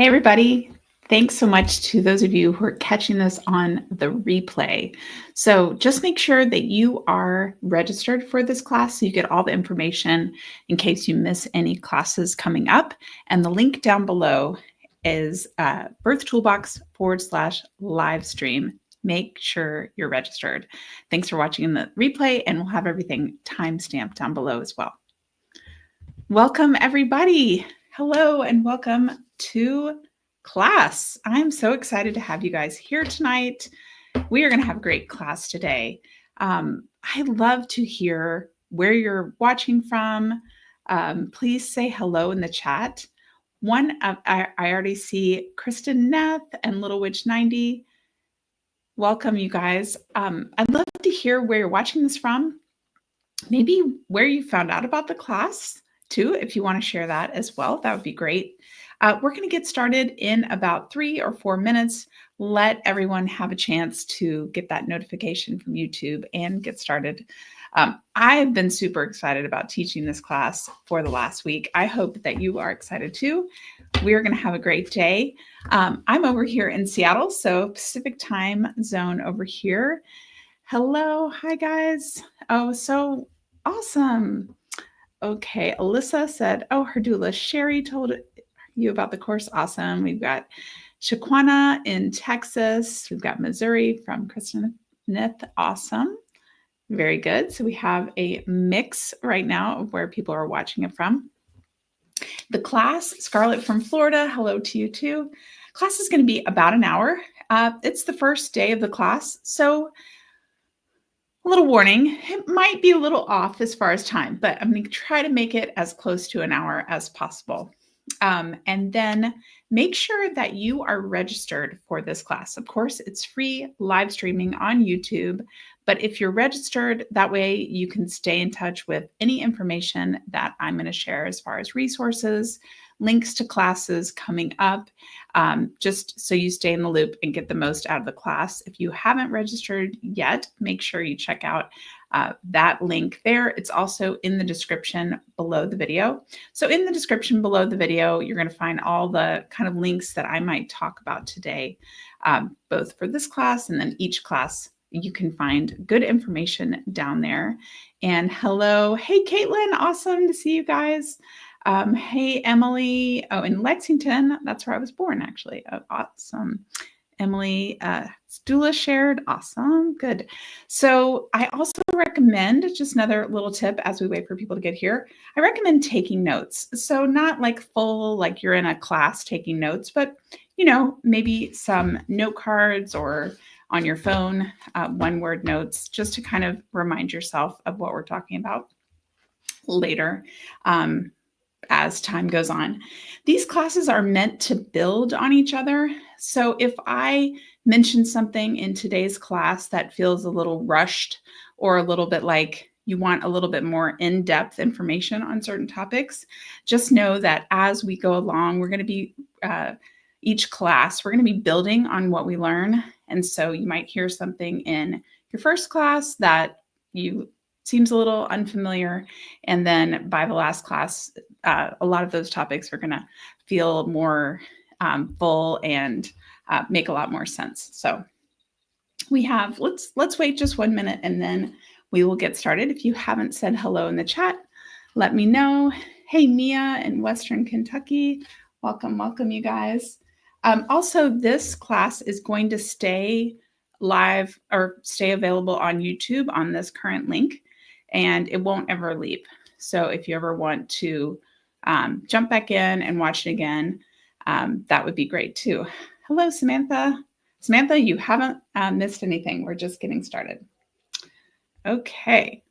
Hey, everybody. Thanks so much to those of you who are catching this on the replay. So just make sure that you are registered for this class so you get all the information in case you miss any classes coming up. And the link down below is Birth Toolbox /live stream. Make sure you're registered. Thanks for watching in the replay, and we'll have everything timestamped down below as well. Welcome, everybody. Hello, and welcome to class. I'm so excited to have you guys here tonight. We are going to have a great class today. I love to hear where you're watching from. Please say hello in the chat. I already see Kristen Neth and Little Witch 90. Welcome, you guys. I'd love to hear where you're watching this from. Maybe where you found out about the class too, if you want to share that as well, that would be great. We're going to get started in about 3 or 4 minutes. Let everyone have a chance to get that notification from YouTube and get started. I've been super excited about teaching this class for the last week. I hope that you are excited too. We're going to have a great day. I'm over here in Seattle, so Pacific time zone over here. Hello. Hi, guys. Oh, so awesome. Okay, Alyssa said, oh, her doula Sherry told you about the course. Awesome. We've got Shaquana in Texas. We've got Missouri from Kristen Nith. Awesome. Very good. So we have a mix right now of where people are watching it from. The class, Scarlett from Florida. Hello to you too. Class is going to be about an hour. It's the first day of the class. So a little warning, it might be a little off as far as time, but I'm going to try to make it as close to an hour as possible. And then make sure that you are registered for this class. Of course, it's free live streaming on YouTube, but if you're registered, that way you can stay in touch with any information that I'm going to share as far as resources, links to classes coming up, just so you stay in the loop and get the most out of the class. If you haven't registered yet, make sure you check out that link there. It's also in the description below the video. So in the description below the video, you're going to find all the kind of links that I might talk about today, both for this class and then each class. You can find good information down there. And hello. Hey, Caitlin. Awesome to see you guys. Hey, Emily. Oh, in Lexington. That's where I was born, actually. Oh, awesome. Emily, doula shared. Awesome. Good. So I also recommend, just another little tip as we wait for people to get here, I recommend taking notes. So not like full, like you're in a class taking notes, but, you know, maybe some note cards or on your phone, one-word notes, just to kind of remind yourself of what we're talking about later as time goes on. These classes are meant to build on each other. So if I mention something in today's class that feels a little rushed or a little bit like you want a little bit more in-depth information on certain topics, just know that as we go along, we're going to be each class, we're going to be building on what we learn. And so you might hear something in your first class that seems a little unfamiliar. And then by the last class, a lot of those topics are going to feel more full and make a lot more sense. So we have, let's wait just 1 minute and then we will get started. If you haven't said hello in the chat, let me know. Hey, Mia in Western Kentucky. Welcome, you guys. Also, this class is going to stay live or stay available on YouTube on this current link, and it won't ever leave. So if you ever want to jump back in and watch it again, that would be great too. Hello, Samantha. Samantha, you haven't missed anything. We're just getting started. Okay,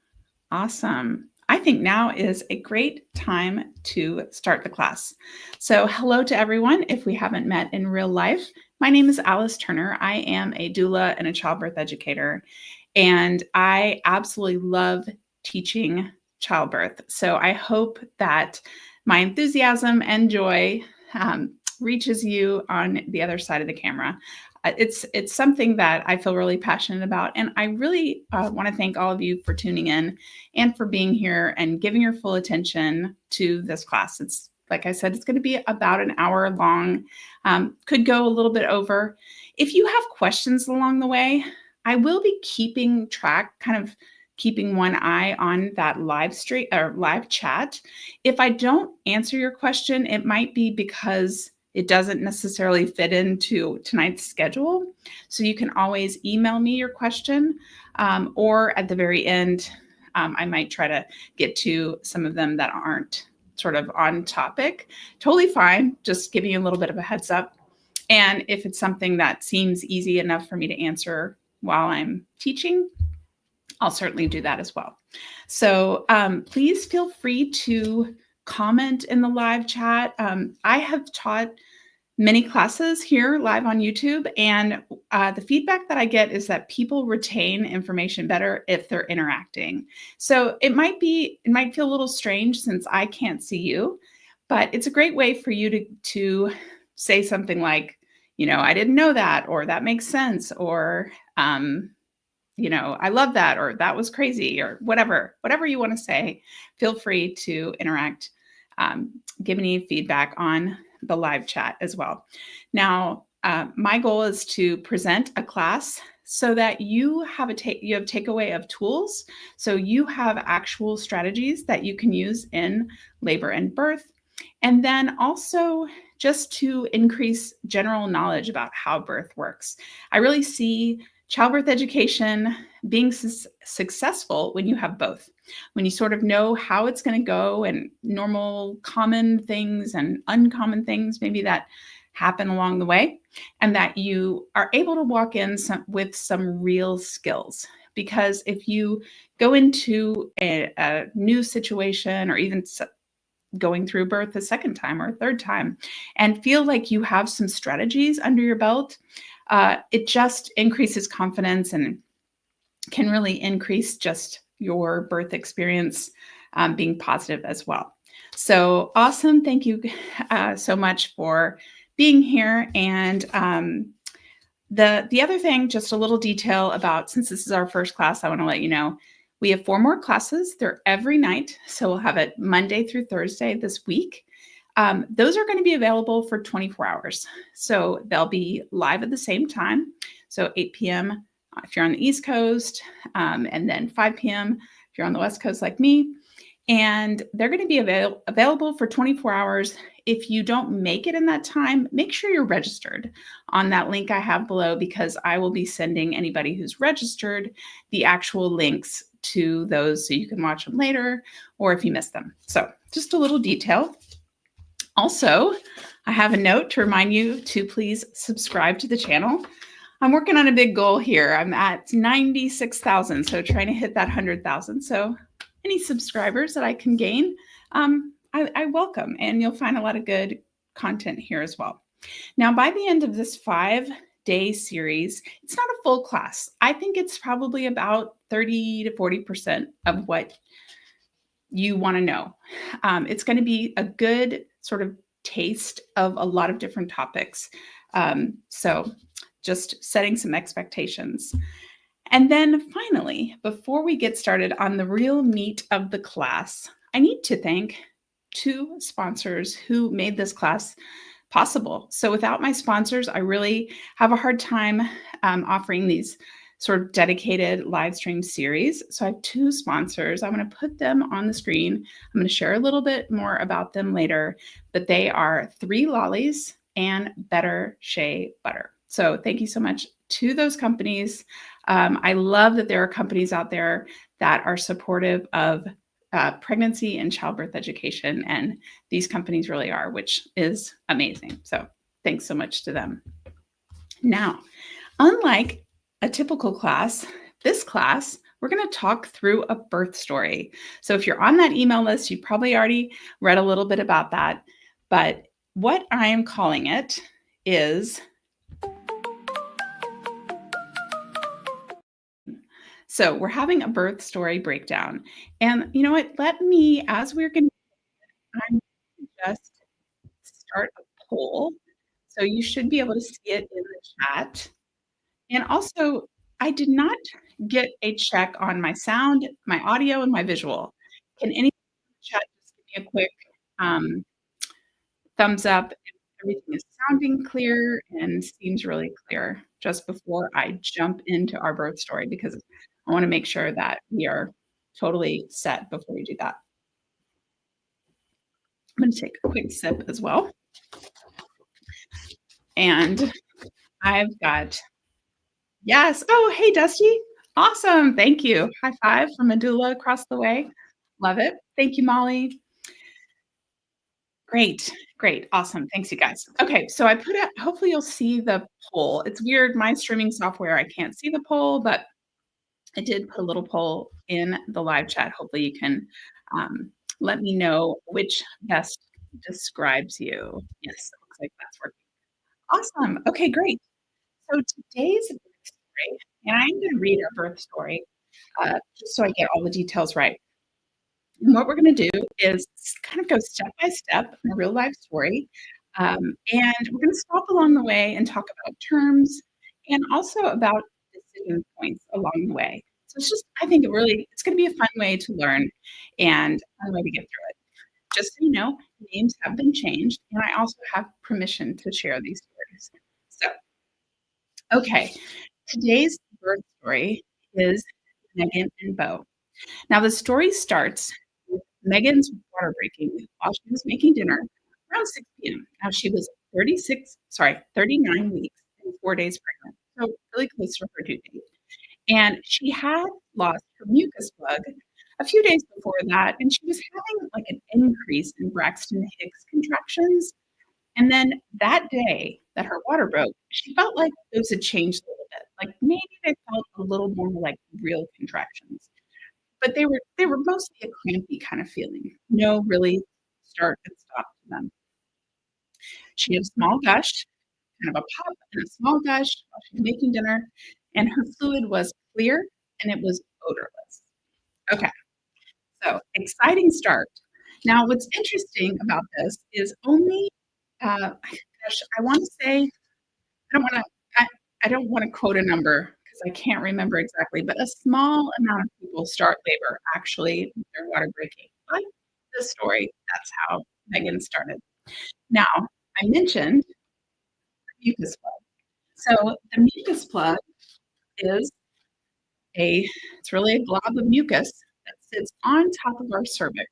awesome. I think now is a great time to start the class. So hello to everyone. If we haven't met in real life, my name is Alice Turner. I am a doula and a childbirth educator, and I absolutely love teaching childbirth. So I hope that my enthusiasm and joy reaches you on the other side of the camera. It's something that I feel really passionate about. And I really want to thank all of you for tuning in and for being here and giving your full attention to this class. Like I said, it's going to be about an hour long, could go a little bit over. If you have questions along the way, I will be keeping track, kind of keeping one eye on that live stream or live chat. If I don't answer your question, it might be because it doesn't necessarily fit into tonight's schedule. So you can always email me your question, or at the very end, I might try to get to some of them that aren't sort of on topic. Totally fine. Just giving you a little bit of a heads up. And if it's something that seems easy enough for me to answer while I'm teaching, I'll certainly do that as well. So please feel free to comment in the live chat. I have taught many classes here live on YouTube, and the feedback that I get is that people retain information better if they're interacting. So it might feel a little strange since I can't see you, but it's a great way for you to say something like, I didn't know that, or that makes sense, or I love that, or that was crazy, or whatever you want to say. Feel free to interact. Give any feedback on the live chat as well. Now, my goal is to present a class so that you have takeaway of tools. So you have actual strategies that you can use in labor and birth. And then also just to increase general knowledge about how birth works. I really see childbirth education being successful when you have both, when you sort of know how it's going to go and normal common things and uncommon things maybe that happen along the way, and that you are able to walk in with some real skills. Because if you go into a new situation, or even going through birth a second time or a third time, and feel like you have some strategies under your belt, it just increases confidence and can really increase just your birth experience being positive as well. So awesome. Thank you so much for being here. And the other thing, just a little detail about, since this is our first class, I want to let you know, we have 4 more classes. They're every night. So we'll have it Monday through Thursday this week. Those are going to be available for 24 hours. So they'll be live at the same time. So 8 p.m. If you're on the East Coast, and then 5 p.m. if you're on the West Coast like me. And they're going to be available for 24 hours. If you don't make it in that time, make sure you're registered on that link I have below, because I will be sending anybody who's registered the actual links to those so you can watch them later, or if you miss them. So just a little detail. Also, I have a note to remind you to please subscribe to the channel. I'm working on a big goal here. I'm at 96,000, so trying to hit that 100,000. So any subscribers that I can gain, I welcome, and you'll find a lot of good content here as well. Now, by the end of this 5-day series, it's not a full class. I think it's probably about 30 to 40% of what you want to know. It's going to be a good sort of taste of a lot of different topics. So just setting some expectations. And then finally, before we get started on the real meat of the class, I need to thank 2 sponsors who made this class possible. So without my sponsors, I really have a hard time offering these sort of dedicated live stream series. So I have 2 sponsors. I'm going to put them on the screen. I'm going to share a little bit more about them later, but they are 3 Lollies and Better Shea Butter. So thank you so much to those companies. I love that there are companies out there that are supportive of pregnancy and childbirth education, and these companies really are, which is amazing. So thanks so much to them. Now, unlike a typical class, this class, we're going to talk through a birth story. So if you're on that email list, you've probably already read a little bit about that. But what I am calling it is, so we're having a birth story breakdown. And you know what? Let me, as we're going to, I'm just start a poll. So you should be able to see it in the chat. And also, I did not get a check on my sound, my audio, and my visual. Can anyone in the chat just give me a quick thumbs up if everything is sounding clear and seems really clear just before I jump into our birth story because I wanna make sure that we are totally set before we do that. I'm gonna take a quick sip as well. And I've got yes. Oh, hey, Dusty. Awesome. Thank you. High five from Medulla across the way. Love it. Thank you, Molly. Great. Great. Awesome. Thanks, you guys. Okay, so I put it hopefully you'll see the poll. It's weird, my streaming software, I can't see the poll, but I did put a little poll in the live chat. Hopefully you can, let me know which best describes you. Yes, it looks like that's working. Awesome. Okay, great. So today's birth story, and I'm gonna read our birth story, just so I get all the details right. And what we're gonna do is kind of go step by step in a real life story, and we're gonna stop along the way and talk about terms and also about decision points along the way. So it's just I think it's gonna be a fun way to learn and a fun way to get through it. Just so you know, names have been changed, and I also have permission to share these stories. So, okay, today's birth story is Megan and Bo. Now, the story starts with Megan's water breaking while she was making dinner around 6 p.m. Now, she was 39 weeks and 4 days pregnant, so really close to her due date. And she had lost her mucus plug a few days before that, and she was having like an increase in Braxton Hicks contractions. And then that day that her water broke, she felt like those had changed a little bit. Like maybe they felt a little more like real contractions. But they were mostly a crampy kind of feeling. No really start and stop to them. She had a small gush, kind of a pop and a small gush while she was making dinner, and her fluid was clear and it was odorless. Okay, so exciting start. Now, what's interesting about this is only, gosh, I want to say I don't wanna I I don't wanna quote a number because I can't remember exactly, but a small amount of people start labor actually with their water breaking. But this story, that's how Megan started. Now, I mentioned the mucus plug. So the mucus plug is it's really a glob of mucus that sits on top of our cervix.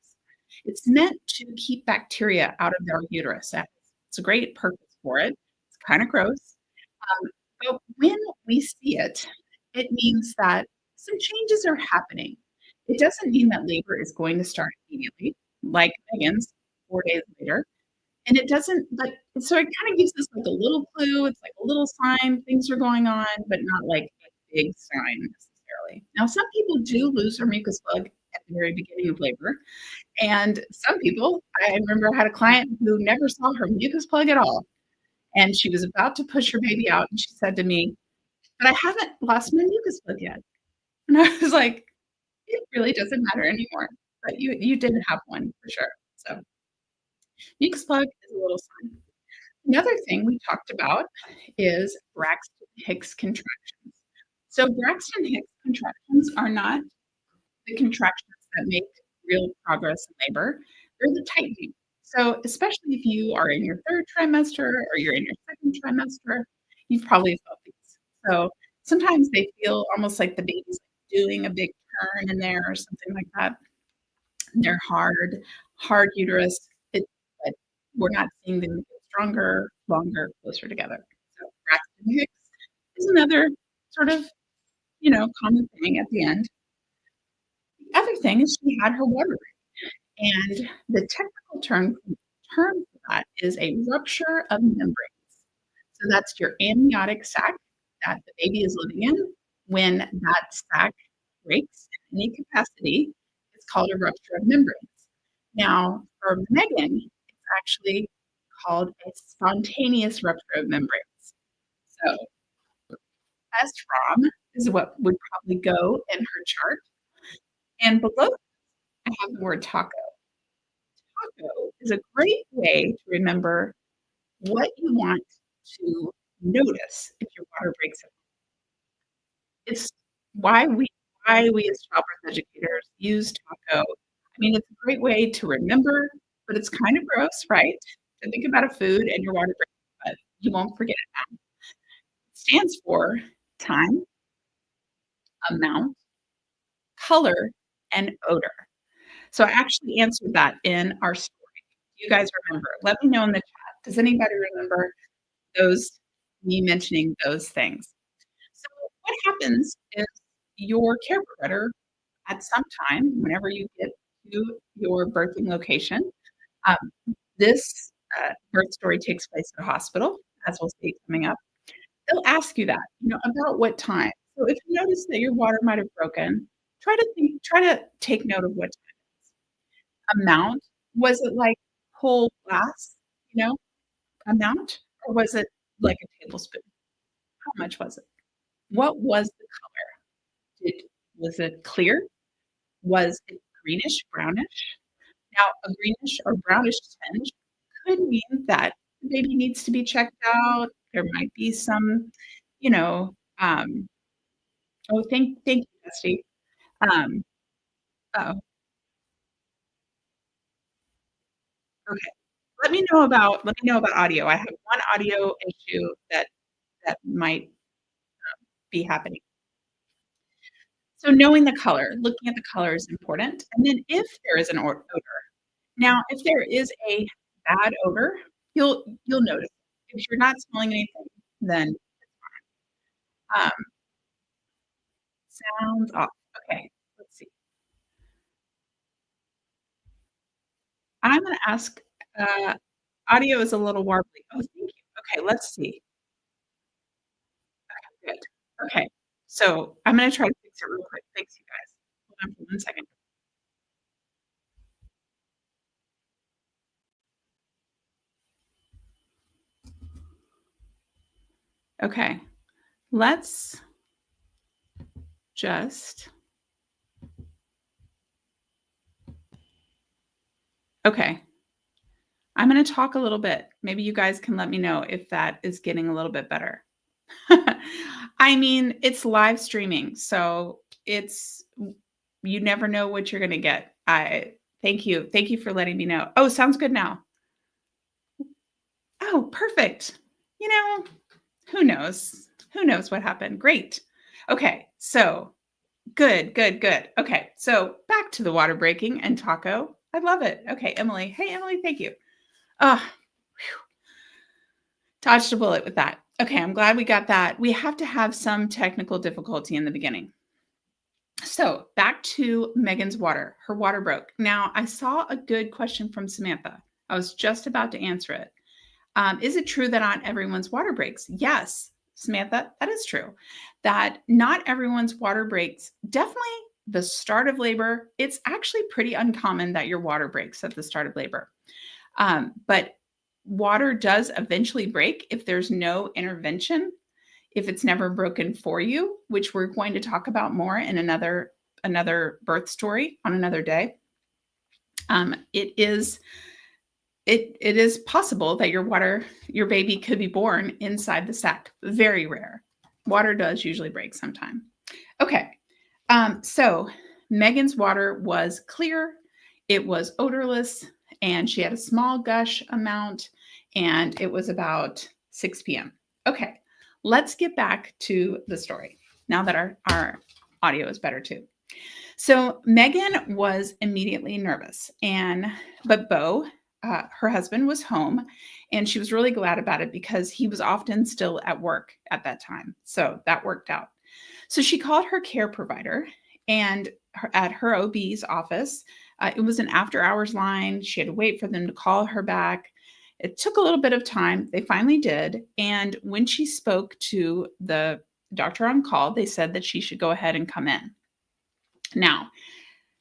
It's meant to keep bacteria out of our uterus. It's a great purpose for it. It's kind of gross. But when we see it, it means that some changes are happening. It doesn't mean that labor is going to start immediately, like Megan's 4 days later. And it doesn't, but so it kind of gives us like a little clue. It's like a little sign things are going on, but not like a big sign necessarily. Now, some people do lose their mucus plug at the very beginning of labor. And some people, I remember I had a client who never saw her mucus plug at all. And she was about to push her baby out, and she said to me, "But I haven't lost my mucus plug yet." And I was like, "It really doesn't matter anymore, but you did have one for sure." So, mucus plug is a little sign. Another thing we talked about is Braxton Hicks contractions. So, Braxton Hicks contractions are not the contractions that make real progress in labor, they're the tightening. So, especially if you are in your 3rd trimester or you're in your 2nd trimester, you've probably felt these. So, sometimes they feel almost like the baby's doing a big turn in there or something like that. They're hard uterus, but we're not seeing them get stronger, longer, closer together. So, Braxton Hicks is another sort of, common thing at the end. The other thing is she had her water. And the technical term for that is a rupture of membranes. So that's your amniotic sac that the baby is living in. When that sac breaks in any capacity, it's called a rupture of membranes. Now, for Megan, it's actually called a spontaneous rupture of membranes. So SROM is what would probably go in her chart. And below, I have the word taco. Taco is a great way to remember what you want to notice if your water breaks at home. It's why we as childbirth educators use taco. I mean, it's a great way to remember, but it's kind of gross, right? So think about a food and your water break, but you won't forget it now. It stands for time, amount, color, and odor. So I actually answered that in our story. Do you guys remember? Let me know in the chat. Does anybody remember those me mentioning those things? So what happens is your care provider at some time, whenever you get to your birthing location, um, this, birth story takes place at a hospital, as we'll see coming up. They'll ask you that, about what time. So if you notice that your water might have broken, try to take note of what amount. Was it like whole glass, you know, amount, or was it like a tablespoon? How much was it? What was the color? Was it clear? Was it greenish, brownish? Now, a greenish or brownish tinge could mean that the baby needs to be checked out. There might be some, you know, oh, thank you, Bestie. Um, oh, okay. Let me know about audio. I have one audio issue that might be happening. So knowing the color, looking at the color is important, and then if there is an odor. Now, if there is a bad odor, you'll notice. If you're not smelling anything, then, um, sounds off. Okay, let's see. I'm gonna ask, uh, audio is a little warbly. Oh, thank you. Okay, let's see. Good. Okay, so I'm gonna try to fix it real quick. Thanks, you guys. Hold on for 1 second. Okay, let's just okay, I'm gonna talk a little bit. Maybe you guys can let me know if that is getting a little bit better. I mean, it's live streaming, so you never know what you're gonna get. I thank you. Thank you for letting me know. Oh, sounds good now. Oh, perfect. You know, who knows? Who knows what happened? Great. Okay, so good, good, good. Okay, so back to the water breaking and taco. I love it. Okay, Emily. Hey, Emily, thank you. Ah, dodged a bullet with that. Okay, I'm glad we got that. We have to have some technical difficulty in the beginning. So back to Megan's water. Her water broke. Now, I saw a good question from Samantha. I was just about to answer it. Is it true that not everyone's water breaks? Yes, Samantha, that is true. That not everyone's water breaks. Definitely the start of labor. It's actually pretty uncommon that your water breaks at the start of labor. But water does eventually break if there's no intervention, if it's never broken for you, which we're going to talk about more in another birth story on another day. It is possible that your baby could be born inside the sac. Very rare. Water does usually break sometime. Okay. So Megan's water was clear, it was odorless, and she had a small gush amount, and it was about 6 p.m. Okay, let's get back to the story now that our audio is better too. So Megan was immediately nervous, but Bo, her husband, was home, and she was really glad about it because he was often still at work at that time. So that worked out. So she called her care provider, and at her OB's office, it was an after hours line. She had to wait for them to call her back. It took a little bit of time. They finally did. And when she spoke to the doctor on call, they said that she should go ahead and come in. Now,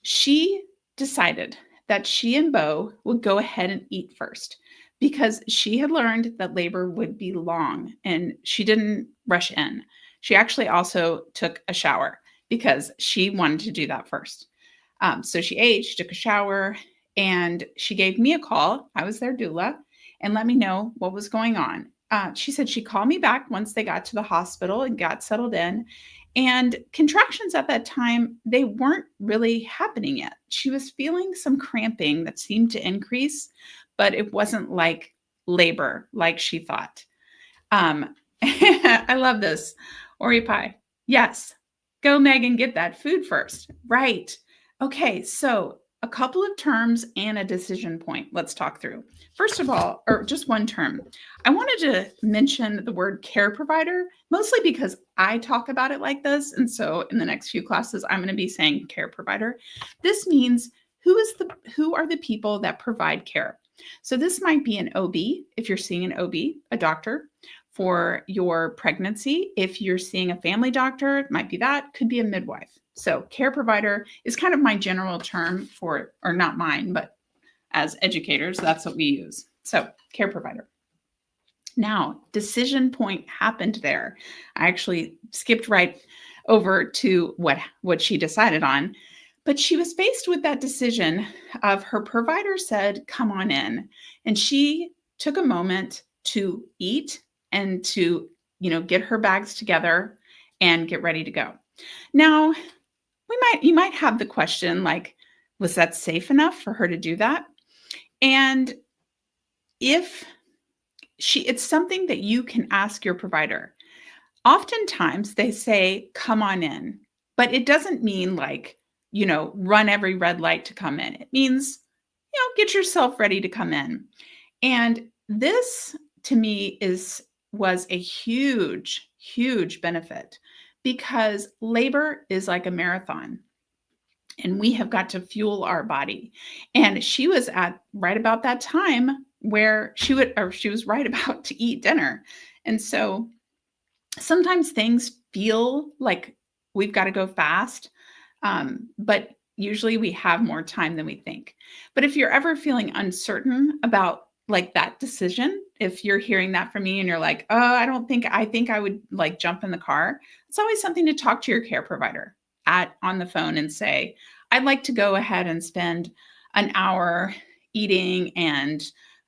she decided that she and Bo would go ahead and eat first because she had learned that labor would be long and she didn't rush in. She actually also took a shower because she wanted to do that first. So she ate, she took a shower, and she gave me a call. I was their doula and let me know what was going on. She said she called me back once they got to the hospital and got settled in. And contractions at that time, they weren't really happening yet. She was feeling some cramping that seemed to increase, but it wasn't like labor like she thought. I love this. Ori Pie. Yes. Go, Megan, get that food first. Right. Okay. So a couple of terms and a decision point. Let's talk through. First of all, or just one term, I wanted to mention the word care provider, mostly because I talk about it like this. And so in the next few classes, I'm going to be saying care provider. This means who are the people that provide care. So this might be an OB, if you're seeing an OB, a doctor for your pregnancy. If you're seeing a family doctor, it might be that, could be a midwife. So care provider is kind of my general term for, or not mine, but as educators, that's what we use. So care provider. Now, decision point happened there. I actually skipped right over to what she decided on, but she was faced with that decision of her provider said, come on in. And she took a moment to eat and to, get her bags together and get ready to go. Now, you might have the question like, was that safe enough for her to do that? And if it's something that you can ask your provider. Oftentimes they say, come on in, but it doesn't mean like, run every red light to come in. It means, get yourself ready to come in. And this to me was a huge, huge benefit because labor is like a marathon and we have got to fuel our body. And she was at right about that time where she was right about to eat dinner. And so sometimes things feel like we've got to go fast, but usually we have more time than we think. But if you're ever feeling uncertain about like that decision, if you're hearing that from me and you're like, oh, I think I would like jump in the car, it's always something to talk to your care provider on the phone and say, I'd like to go ahead and spend an hour eating and,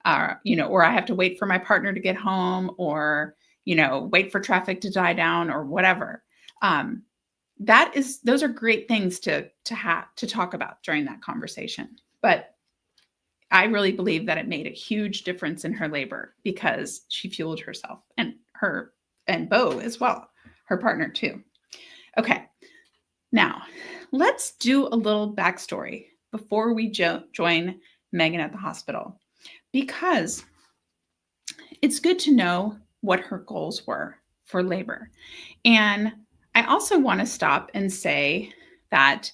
or I have to wait for my partner to get home or, wait for traffic to die down or whatever. Those are great things to talk about during that conversation. But I really believe that it made a huge difference in her labor because she fueled herself and Bo as well, her partner too. Okay. Now, let's do a little backstory before we join Megan at the hospital, because it's good to know what her goals were for labor. And I also want to stop and say that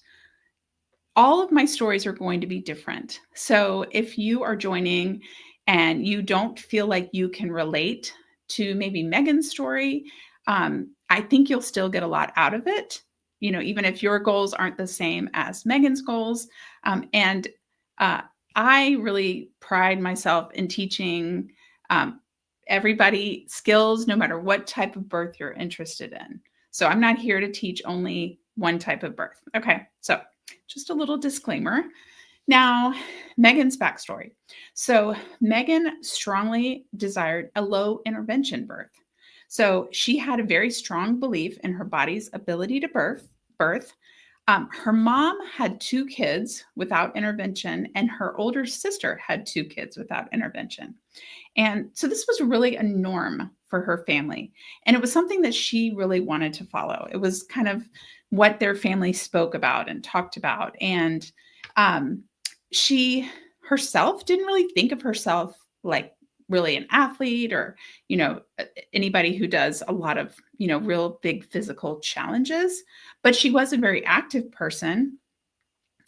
all of my stories are going to be different. So if you are joining and you don't feel like you can relate to maybe Megan's story, I think you'll still get a lot out of it. Even if your goals aren't the same as Megan's goals. And I really pride myself in teaching everybody skills, no matter what type of birth you're interested in. So I'm not here to teach only one type of birth. Okay, so just a little disclaimer. Now, Megan's backstory. So Megan strongly desired a low intervention birth. So she had a very strong belief in her body's ability to birth. Her mom had 2 kids without intervention, and her older sister had 2 kids without intervention. And so this was really a norm for her family. And it was something that she really wanted to follow. It was kind of what their family spoke about and talked about. And she herself didn't really think of herself like really an athlete or, anybody who does a lot of, real big physical challenges, but she was a very active person.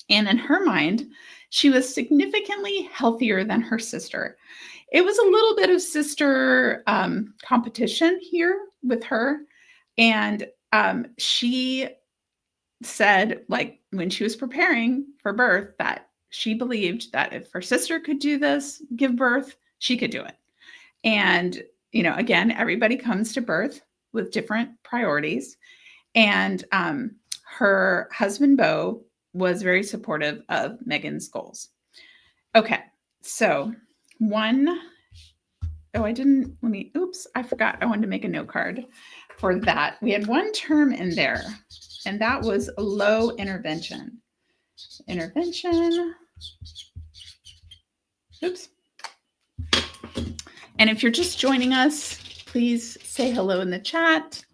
And in her mind, she was significantly healthier than her sister. It was a little bit of sister competition here with her. And she said, like, when she was preparing for birth, that she believed that if her sister could do this, give birth, she could do it. And, again, everybody comes to birth with different priorities. And her husband, Bo, was very supportive of Megan's goals. Okay, so I forgot. I wanted to make a note card for that. We had one term in there, and that was low intervention. Intervention. Oops. And if you're just joining us, please say hello in the chat.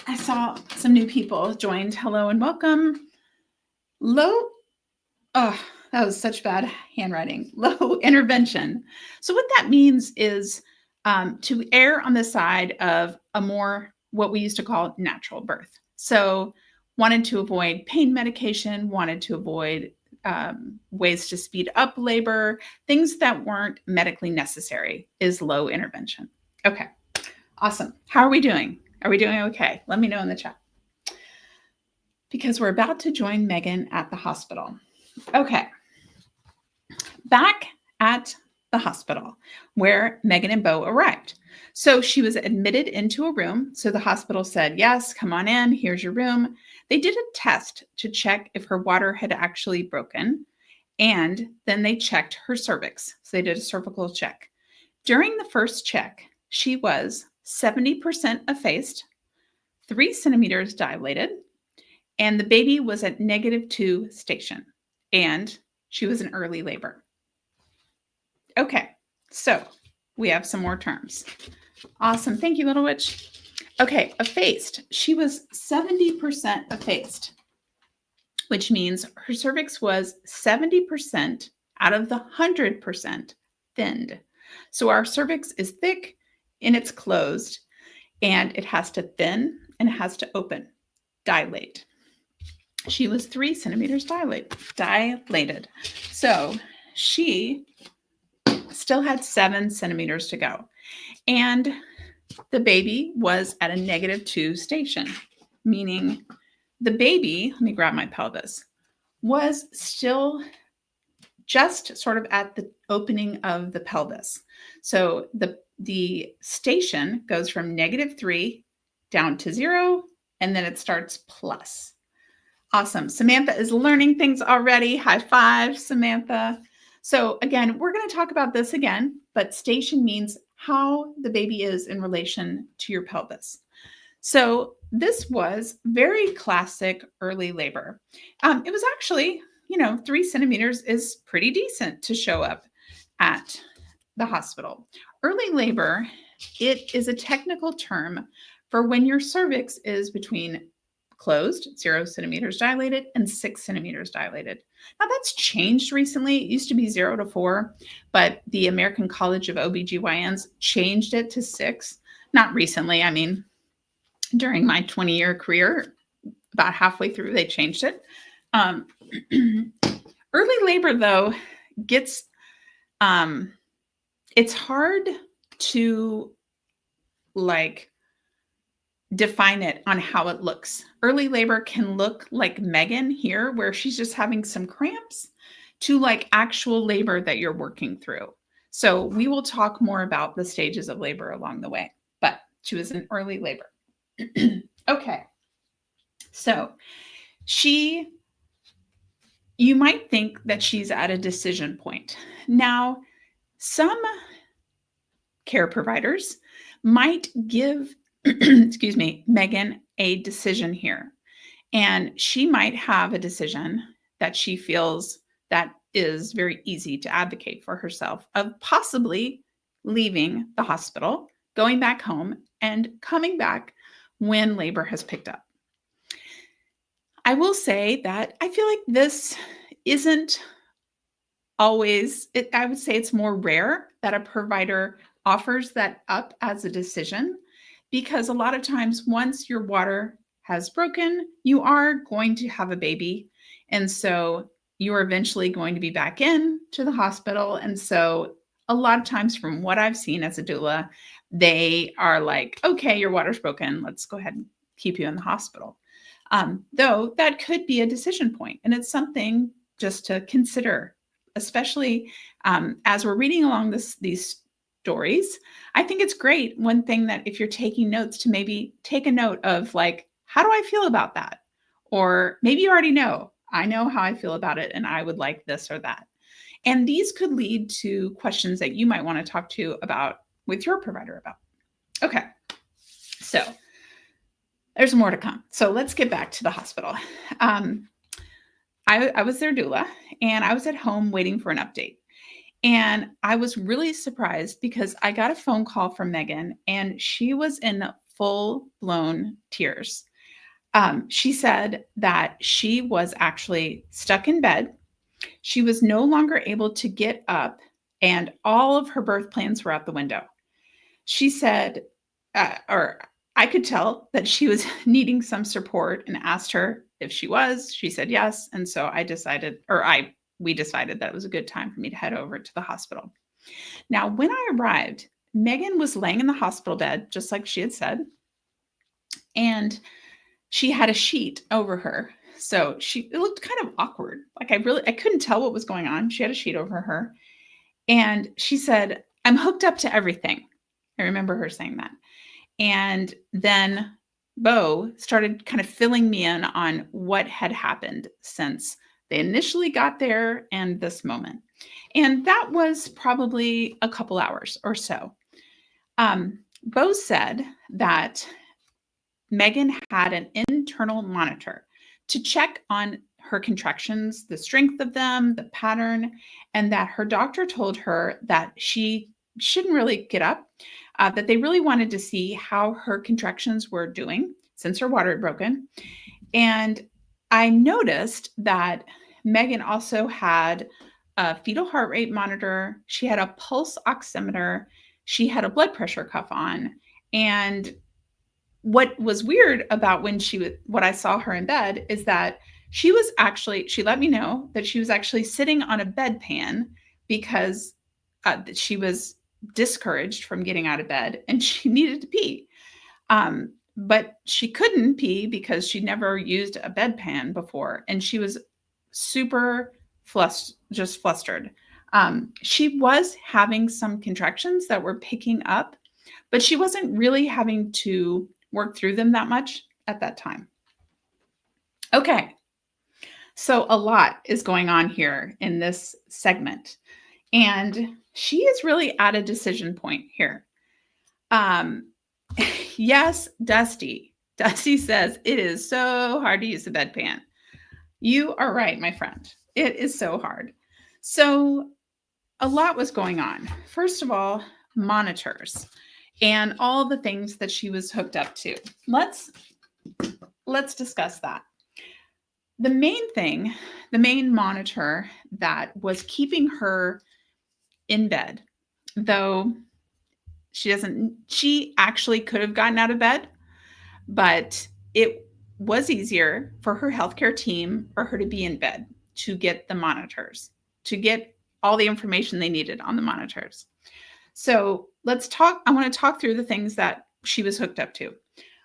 I saw some new people joined. Hello and welcome. Low, oh, that was such bad handwriting. Low intervention. So what that means is to err on the side of a more, what we used to call natural birth. So wanted to avoid pain medication, wanted to avoid ways to speed up labor, things that weren't medically necessary is low intervention. Okay, awesome. How are we doing? Are we doing okay? Let me know in the chat. Because we're about to join Megan at the hospital. Okay, back at the hospital where Megan and Bo arrived. So she was admitted into a room. So the hospital said, yes, come on in, here's your room. They did a test to check if her water had actually broken. And then they checked her cervix. So they did a cervical check. During the first check, she was 70% effaced, 3 centimeters dilated, and the baby was at -2 station. And she was in early labor. Okay, so we have some more terms. Awesome. Thank you, Little Witch. Okay, effaced. She was 70% effaced, which means her cervix was 70% out of the 100% thinned. So our cervix is thick and it's closed, and it has to thin and it has to open, dilate. She was 3 centimeters dilated. So she still had 7 centimeters to go. And the baby was at a -2 station, meaning the baby, let me grab my pelvis, was still just sort of at the opening of the pelvis. So the station goes from -3 down to 0, and then it starts plus. Awesome. Samantha is learning things already. High five, Samantha. So again, we're going to talk about this again, but station means how the baby is in relation to your pelvis. So this was very classic early labor. It was actually, 3 centimeters is pretty decent to show up at the hospital. Early labor, it is a technical term for when your cervix is between closed, 0 centimeters dilated, and 6 centimeters dilated. Now that's changed recently. It used to be 0 to 4, but the American College of OBGYNs changed it to 6. Not recently. I mean, during my 20-year career, about halfway through, they changed it. Early labor, though, gets, it's hard to define it on how it looks. Early labor can look like Megan here, where she's just having some cramps, to actual labor that you're working through. So we will talk more about the stages of labor along the way, but she was in early labor. Okay. So you might think that she's at a decision point. Now, some care providers might give excuse me, Megan a decision here. And she might have a decision that she feels that is very easy to advocate for herself, of possibly leaving the hospital, going back home, and coming back when labor has picked up. I will say that I feel like this isn't always, I would say it's more rare that a provider offers that up as a decision, because a lot of times once your water has broken, you are going to have a baby. And so you're eventually going to be back in to the hospital. And so a lot of times, from what I've seen as a doula, they are like, okay, your water's broken. Let's go ahead and keep you in the hospital. Though that could be a decision point, and it's something just to consider, especially as we're reading along these stories. I think it's great. One thing that if you're taking notes, to maybe take a note of how do I feel about that? Or maybe you already know, I know how I feel about it and I would like this or that. And these could lead to questions that you might want to talk to about with your provider about. Okay, so there's more to come. So let's get back to the hospital. I was their doula, and I was at home waiting for an update. And I was really surprised because I got a phone call from Megan and she was in full blown tears. She said that she was actually stuck in bed. She was no longer able to get up, and all of her birth plans were out the window. She said, or I could tell that she was needing some support and asked her if she was. She said yes. And so we decided that it was a good time for me to head over to the hospital. Now, when I arrived, Megan was laying in the hospital bed, just like she had said, and she had a sheet over her. So it looked kind of awkward. Like I couldn't tell what was going on. She had a sheet over her. And she said, "I'm hooked up to everything." I remember her saying that. And then Bo started kind of filling me in on what had happened since they initially got there and this moment. And that was probably a couple hours or so. Bo said that Megan had an internal monitor to check on her contractions, the strength of them, the pattern, and that her doctor told her that she shouldn't really get up, that they really wanted to see how her contractions were doing since her water had broken. And I noticed that Megan also had a fetal heart rate monitor. She had a pulse oximeter. She had a blood pressure cuff on. And what was weird about what I saw her in bed is that she let me know that she was actually sitting on a bedpan because she was discouraged from getting out of bed and she needed to pee. But she couldn't pee because she'd never used a bedpan before. And she was super flustered. She was having some contractions that were picking up, but she wasn't really having to work through them that much at that time. Okay. So a lot is going on here in this segment. And she is really at a decision point here. Yes, Dusty. Dusty says it is so hard to use the bedpan. You are right, my friend. It is so hard. So a lot was going on. First of all, monitors and all the things that she was hooked up to. Let's discuss that. The main monitor that was keeping her in bed, though she actually could have gotten out of bed, but it was easier for her healthcare team for her to be in bed to get the monitors, to get all the information they needed on the monitors. So I want to talk through the things that she was hooked up to.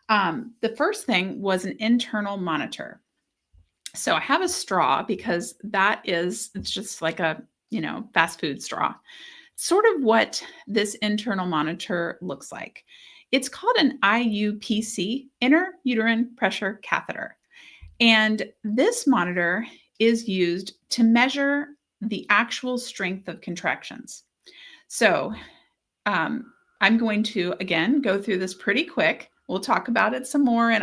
The first thing was an internal monitor. So I have a straw because it's just like a, fast food straw. Sort of what this internal monitor looks like. It's called an IUPC, intrauterine pressure catheter. And this monitor is used to measure the actual strength of contractions. So I'm going to, again, go through this pretty quick. We'll talk about it some more in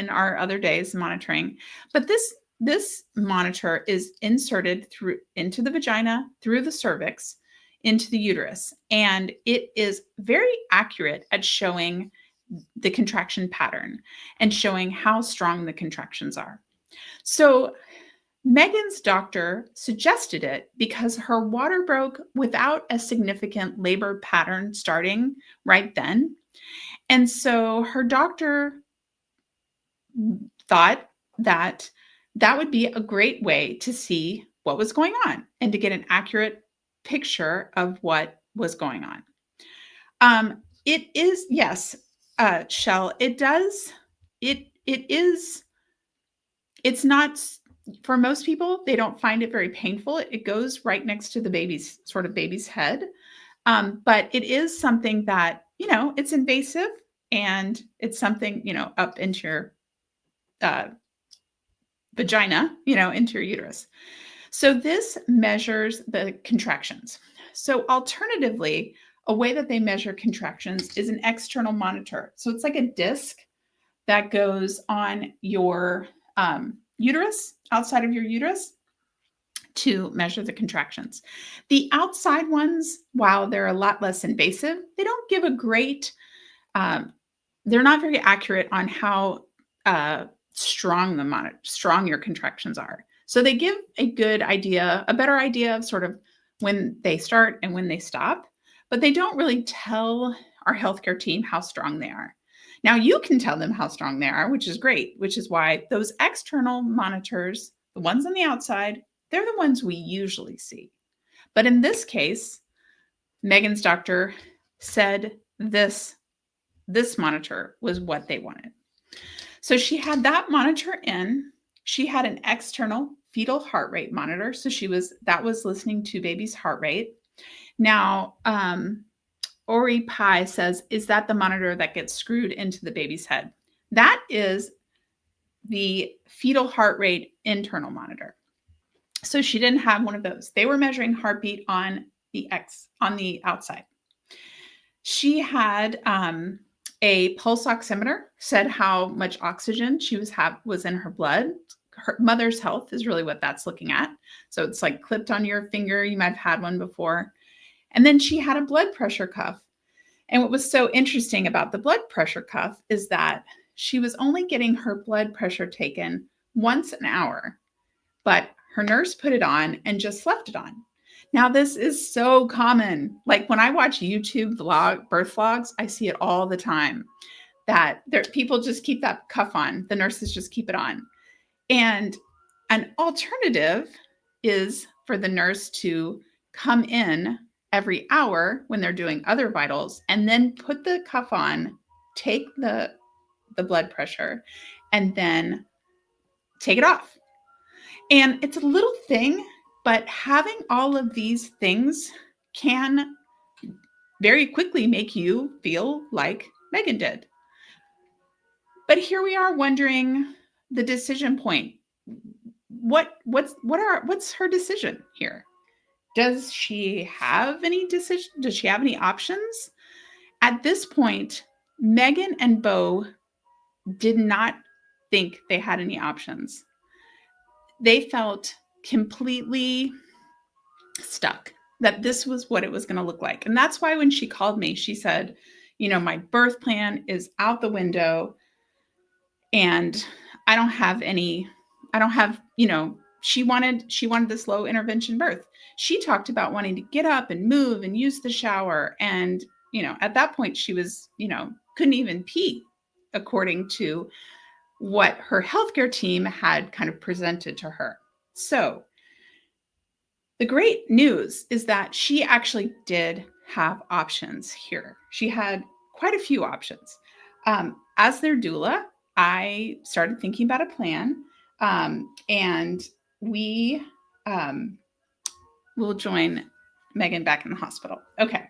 our other days monitoring. But this monitor is inserted into the vagina, through the cervix, into the uterus. And it is very accurate at showing the contraction pattern and showing how strong the contractions are. So Megan's doctor suggested it because her water broke without a significant labor pattern starting right then. And so her doctor thought that that would be a great way to see what was going on and to get an accurate picture of what was going on. It is, yes, Shell, it's not, for most people, they don't find it very painful. It goes right next to the baby's head. But it is something that, it's invasive and it's something, up into your vagina, into your uterus. So this measures the contractions. So alternatively, a way that they measure contractions is an external monitor. So it's like a disc that goes on your uterus, outside of your uterus, to measure the contractions. The outside ones, while they're a lot less invasive, they don't give a great, um, they're not very accurate on how strong your contractions are. So they give a good idea, a better idea of sort of when they start and when they stop, but they don't really tell our healthcare team how strong they are. Now you can tell them how strong they are, which is great, which is why those external monitors, the ones on the outside, they're the ones we usually see. But in this case, Megan's doctor said this monitor was what they wanted. So she had that monitor in. She had an external fetal heart rate monitor. So that was listening to baby's heart rate. Now, Ori Pai says, is that the monitor that gets screwed into the baby's head? That is the fetal heart rate internal monitor. So she didn't have one of those. They were measuring heartbeat on the outside. She had a pulse oximeter, said how much oxygen she was in her blood. Her mother's health is really what that's looking at. So it's like clipped on your finger. You might have had one before. And then she had a blood pressure cuff. And what was so interesting about the blood pressure cuff is that she was only getting her blood pressure taken once an hour, but her nurse put it on and just left it on. Now, this is so common. Like when I watch YouTube birth vlogs, I see it all the time that people just keep that cuff on. The nurses just keep it on. And an alternative is for the nurse to come in every hour when they're doing other vitals and then put the cuff on, take the blood pressure, and then take it off. And it's a little thing, but having all of these things can very quickly make you feel like Megan did. But here we are wondering the decision point. What's her decision here? Does she have any decision? Does she have any options? At this point, Megan and Bo did not think they had any options. They felt completely stuck, that this was what it was going to look like. And that's why when she called me, she said, my birth plan is out the window and I don't have, she wanted this low intervention birth. She talked about wanting to get up and move and use the shower. And, at that point she was, couldn't even pee according to what her healthcare team had kind of presented to her. So the great news is that she actually did have options here. She had quite a few options. As their doula, I started thinking about a plan, and we will join Megan back in the hospital. Okay.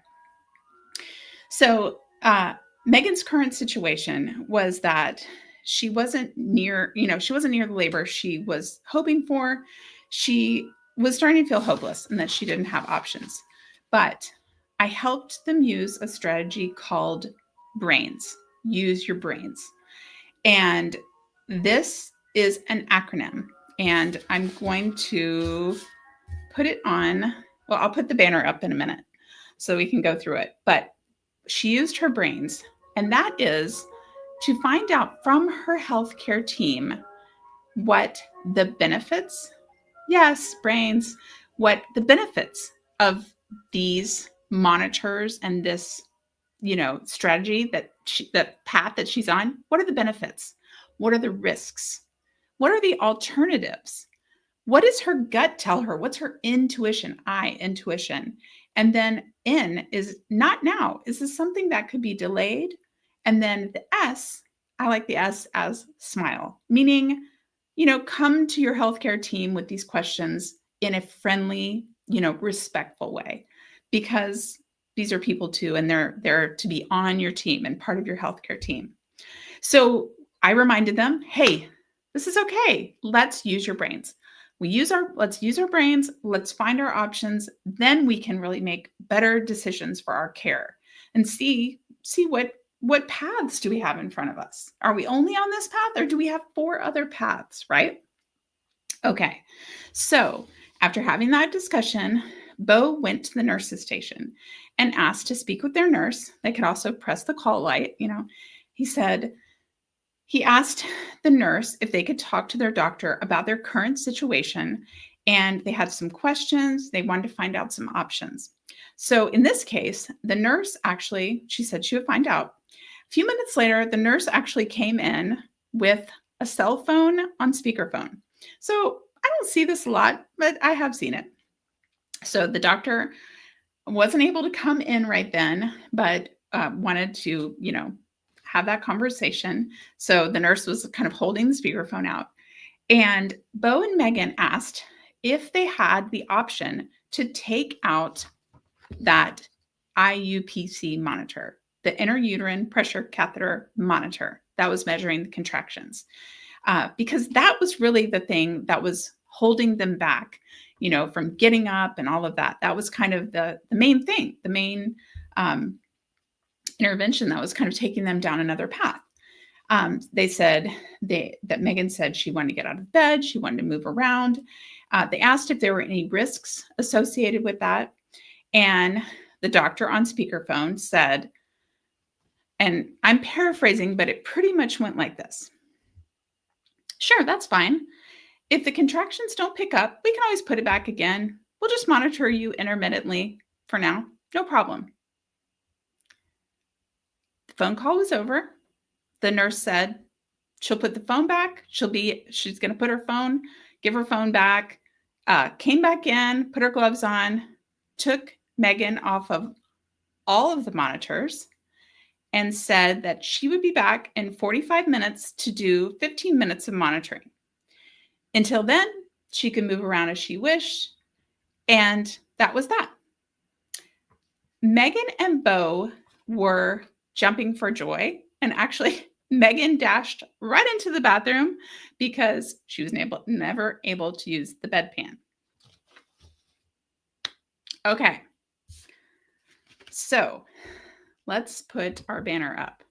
So Megan's current situation was that she wasn't near the labor she was hoping for. She was starting to feel hopeless and that she didn't have options. But I helped them use a strategy called BRAINS. Use your brains. And this is an acronym. And I'm going to put it on. Well, I'll put the banner up in a minute so we can go through it. But she used her brains. And that is to find out from her healthcare team what the benefits, yes, brains, what the benefits of these monitors and this, strategy the path that she's on, what are the benefits? What are the risks? What are the alternatives? What does her gut tell her? What's her intuition? Intuition. And then N is not now. Is this something that could be delayed? And then the S, I like the S as smile, meaning, come to your healthcare team with these questions in a friendly, respectful way, because these are people too, and they're to be on your team and part of your healthcare team. So I reminded them, hey, this is okay. Let's use your brains. Let's use our brains. Let's find our options. Then we can really make better decisions for our care and see what paths do we have in front of us? Are we only on this path or do we have 4 other paths, right? Okay. So After having that discussion, Bo went to the nurse's station and asked to speak with their nurse. They could also press the call light. He said, he asked the nurse if they could talk to their doctor about their current situation, and they had some questions. They wanted to find out some options. So in this case, the nurse actually, she said she would find out. A few minutes later, the nurse actually came in with a cell phone on speakerphone. So I don't see this a lot, but I have seen it. So the doctor wasn't able to come in right then, but wanted to, have that conversation. So the nurse was kind of holding the speakerphone out. And Bo and Megan asked if they had the option to take out that IUPC monitor, the intrauterine pressure catheter monitor that was measuring the contractions, because that was really the thing that was holding them back, from getting up and all of that. That was kind of the main thing, the main intervention that was kind of taking them down another path. They said that Megan said she wanted to get out of bed. She wanted to move around. They asked if there were any risks associated with that. And the doctor on speakerphone said, and I'm paraphrasing, but it pretty much went like this. Sure, that's fine. If the contractions don't pick up, we can always put it back again. We'll just monitor you intermittently for now. No problem. The phone call was over. The nurse said she'll put the phone back. She's going to put give her phone back, came back in, put her gloves on, took Megan off of all of the monitors, and said that she would be back in 45 minutes to do 15 minutes of monitoring. Until then, she could move around as she wished. And that was that. Megan and Bo were jumping for joy. And actually, Megan dashed right into the bathroom because she was never able to use the bedpan. Okay. So let's put our banner up.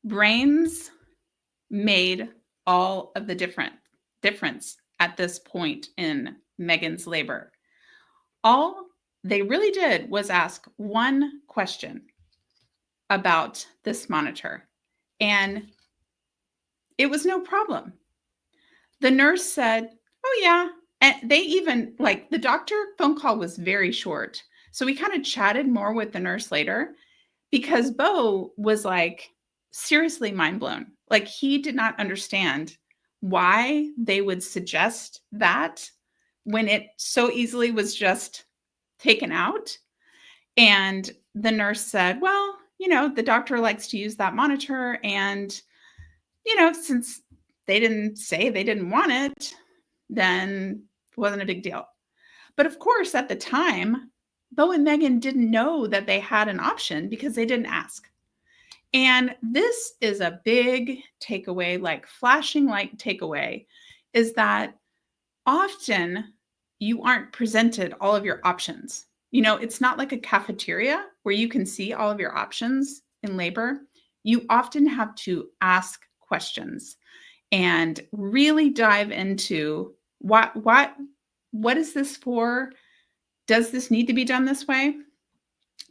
Brains made all of the difference at this point in Megan's labor. All they really did was ask one question about this monitor, and it was no problem. The nurse said, oh yeah. And they even, the doctor phone call was very short. So we kind of chatted more with the nurse later because Bo was seriously mind blown. He did not understand why they would suggest that when it so easily was just taken out. And the nurse said, well, the doctor likes to use that monitor. And, since they didn't say they didn't want it, then it wasn't a big deal. But of course, at the time, Bo and Megan didn't know that they had an option because they didn't ask. And this is a big takeaway, flashing light takeaway, is that often you aren't presented all of your options. It's not like a cafeteria where you can see all of your options in labor. You often have to ask questions and really dive into what is this for? Does this need to be done this way?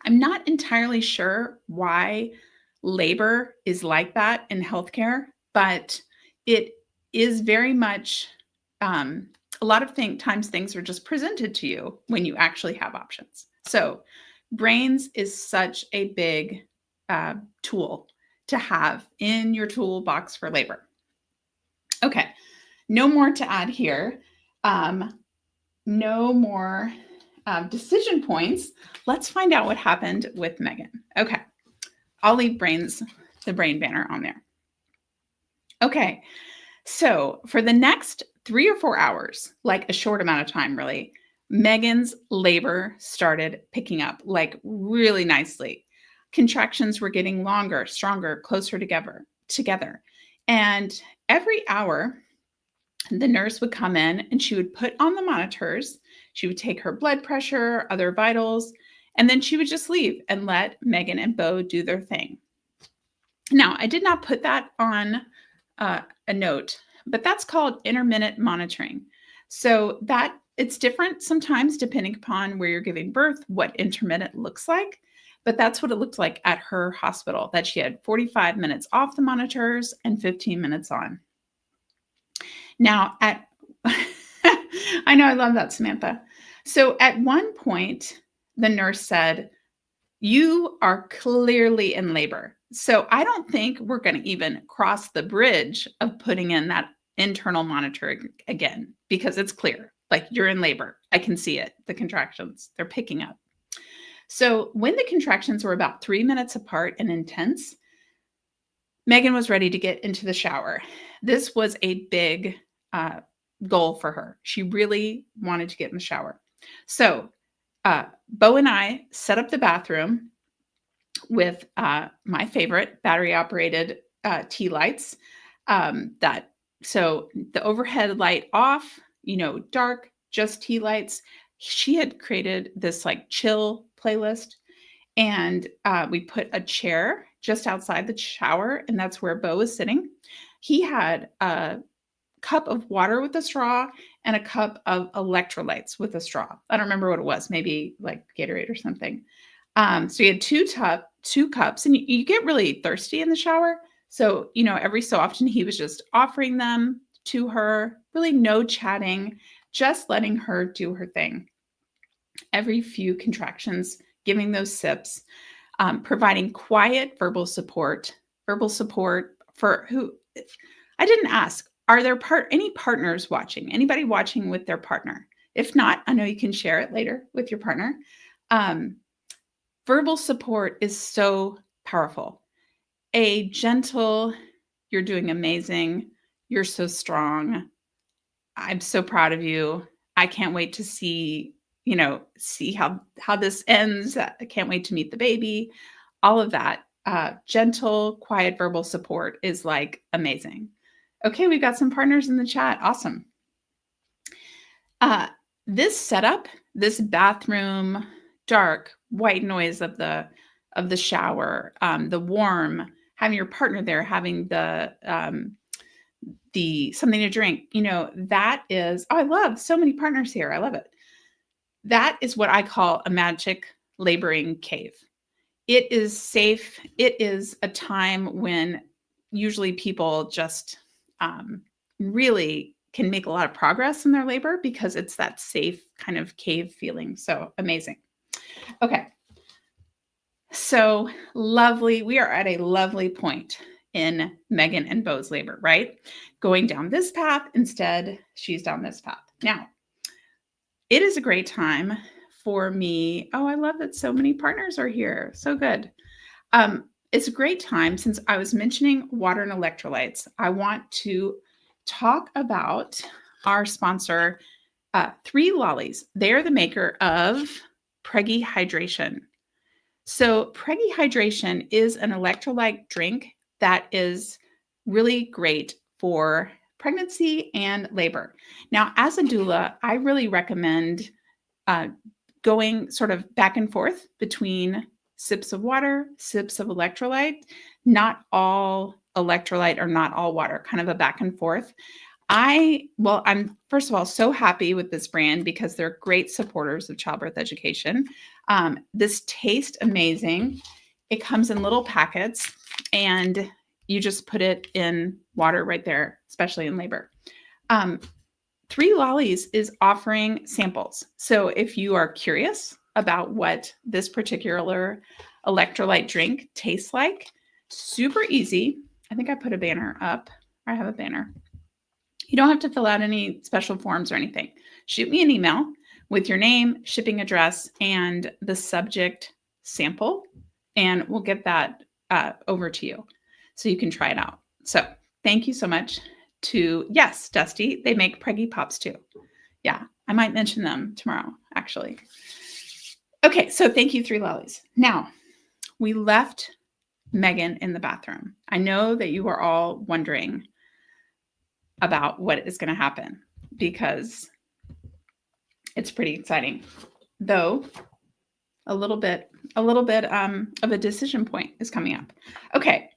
I'm not entirely sure why labor is like that in healthcare, but it is very much a lot of times things are just presented to you when you actually have options. So brains is such a big tool to have in your toolbox for labor. Okay, no more to add here. No more decision points. Let's find out what happened with Megan. Okay, I'll leave the brain banner on there. Okay, so for the next 3 or 4 hours, a short amount of time really, Megan's labor started picking up really nicely. Contractions were getting longer, stronger, closer together. And every hour, the nurse would come in and she would put on the monitors. She would take her blood pressure, other vitals, and then she would just leave and let Megan and Bo do their thing. Now, I did not put that on a note, but that's called intermittent monitoring. So that it's different sometimes depending upon where you're giving birth, what intermittent looks like. But that's what it looked like at her hospital, that she had 45 minutes off the monitors and 15 minutes on. Now, at I know I love that, Samantha. So at one point, the nurse said, "You are clearly in labor. So I don't think we're going to even cross the bridge of putting in that internal monitor again because it's clear. Like you're in labor. I can see it. The contractions, they're picking up." So when the contractions were about 3 minutes apart and intense, Megan was ready to get into the shower. This was a big goal for her. She really wanted to get in the shower. So Bo and I set up the bathroom with my favorite battery operated tea lights. So the overhead light off, dark, just tea lights. She had created this like chill playlist, and we put a chair just outside the shower, and that's where Bo was sitting. He had a cup of water with a straw and a cup of electrolytes with a straw. I don't remember what it was, maybe like Gatorade or something. So you had two cups, and you get really thirsty in the shower. So, every so often he was just offering them to her, really no chatting, just letting her do her thing. Every few contractions, giving those sips, providing quiet verbal support for who I didn't ask. Are there any partners watching? Anybody watching with their partner? If not, I know you can share it later with your partner. Verbal support is so powerful. A gentle, "You're doing amazing. You're so strong. I'm so proud of you. I can't wait to see how this ends. I can't wait to meet the baby." All of that. Gentle, quiet verbal support is like amazing. Okay, we've got some partners in the chat. Awesome. This setup, this bathroom, dark, white noise of the shower, the warm, having your partner there, having the something to drink, that is, I love so many partners here. I love it. That is what I call a magic laboring cave. It is safe. It is a time when usually people just really can make a lot of progress in their labor because it's that safe kind of cave feeling. So amazing. Okay. So lovely. We are at a lovely point in Megan and Bo's labor, right? Going down this path. Instead, she's down this path. Now, it is a great time for me. Oh, I love that so many partners are here. So good. It's a great time, since I was mentioning water and electrolytes, I want to talk about our sponsor, 3 Lollies. They are the maker of Preggy Hydration. So Preggy Hydration is an electrolyte drink that is really great for pregnancy and labor. Now, as a doula, I really recommend going sort of back and forth between sips of water, sips of electrolyte, not all electrolyte or not all water, kind of a back and forth. I'm first of all so happy with this brand because they're great supporters of childbirth education. This tastes amazing. It comes in little packets, and you just put it in water right there, especially in labor. 3 Lollies is offering samples. So if you are curious about what this particular electrolyte drink tastes like, super easy. I think I put a banner up. I have a banner. You don't have to fill out any special forms or anything. Shoot me an email with your name, shipping address, and the subject sample, and we'll get that over to you so you can try it out. So thank you so much yes, Dusty, they make Preggy Pops too. Yeah, I might mention them tomorrow, actually. Okay, so thank you, 3 Lollies. Now, we left Megan in the bathroom. I know that you are all wondering about what is going to happen because it's pretty exciting, though a little bit of a decision point is coming up. Okay,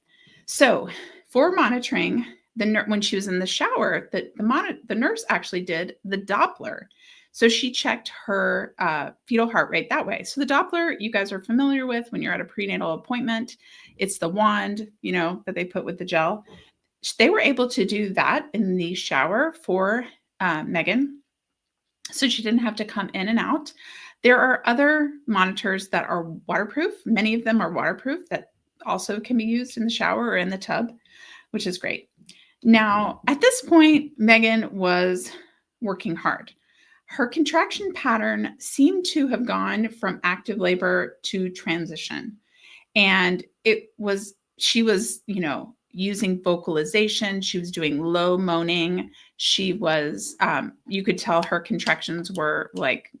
so for monitoring when she was in the shower, the nurse actually did the Doppler. So she checked her fetal heart rate that way. So the Doppler, you guys are familiar with when you're at a prenatal appointment. It's the wand, that they put with the gel. They were able to do that in the shower for Megan, so she didn't have to come in and out. There are other monitors that are waterproof. Many of them are waterproof that also can be used in the shower or in the tub, which is great. Now, at this point, Megan was working hard. Her contraction pattern seemed to have gone from active labor to transition. And she was, using vocalization. She was doing low moaning. She was, you could tell her contractions were like,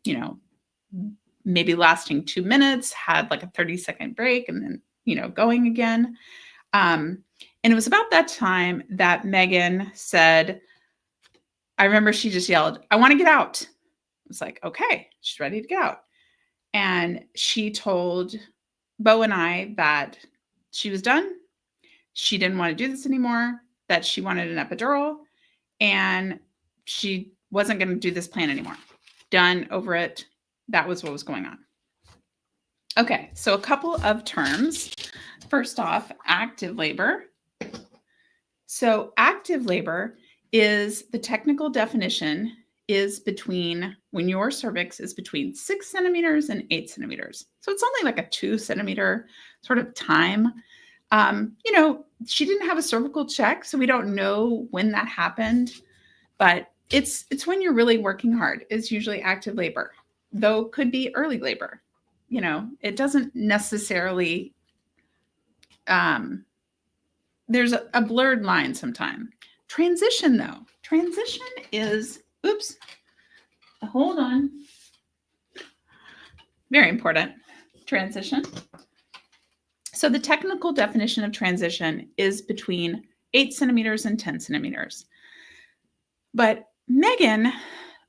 maybe lasting 2 minutes, had like a 30-second break and then, going again. And it was about that time that Megan said, I remember she just yelled, "I want to get out." I was like, okay, she's ready to get out. And she told Bo and I that she was done. She didn't want to do this anymore, that she wanted an epidural, and she wasn't going to do this plan anymore. Done, over it. That was what was going on. Okay, so a couple of terms. First off, active labor. So active labor is, the technical definition is between, when your cervix is between 6 centimeters and 8 centimeters. So it's only like a 2 centimeter sort of time. She didn't have a cervical check, so we don't know when that happened, but it's when you're really working hard is usually active labor, though could be early labor. It doesn't necessarily, there's a blurred line sometime. Transition though. Transition is, hold on. Very important. Transition. So the technical definition of transition is between 8 centimeters and 10 centimeters. But Megan,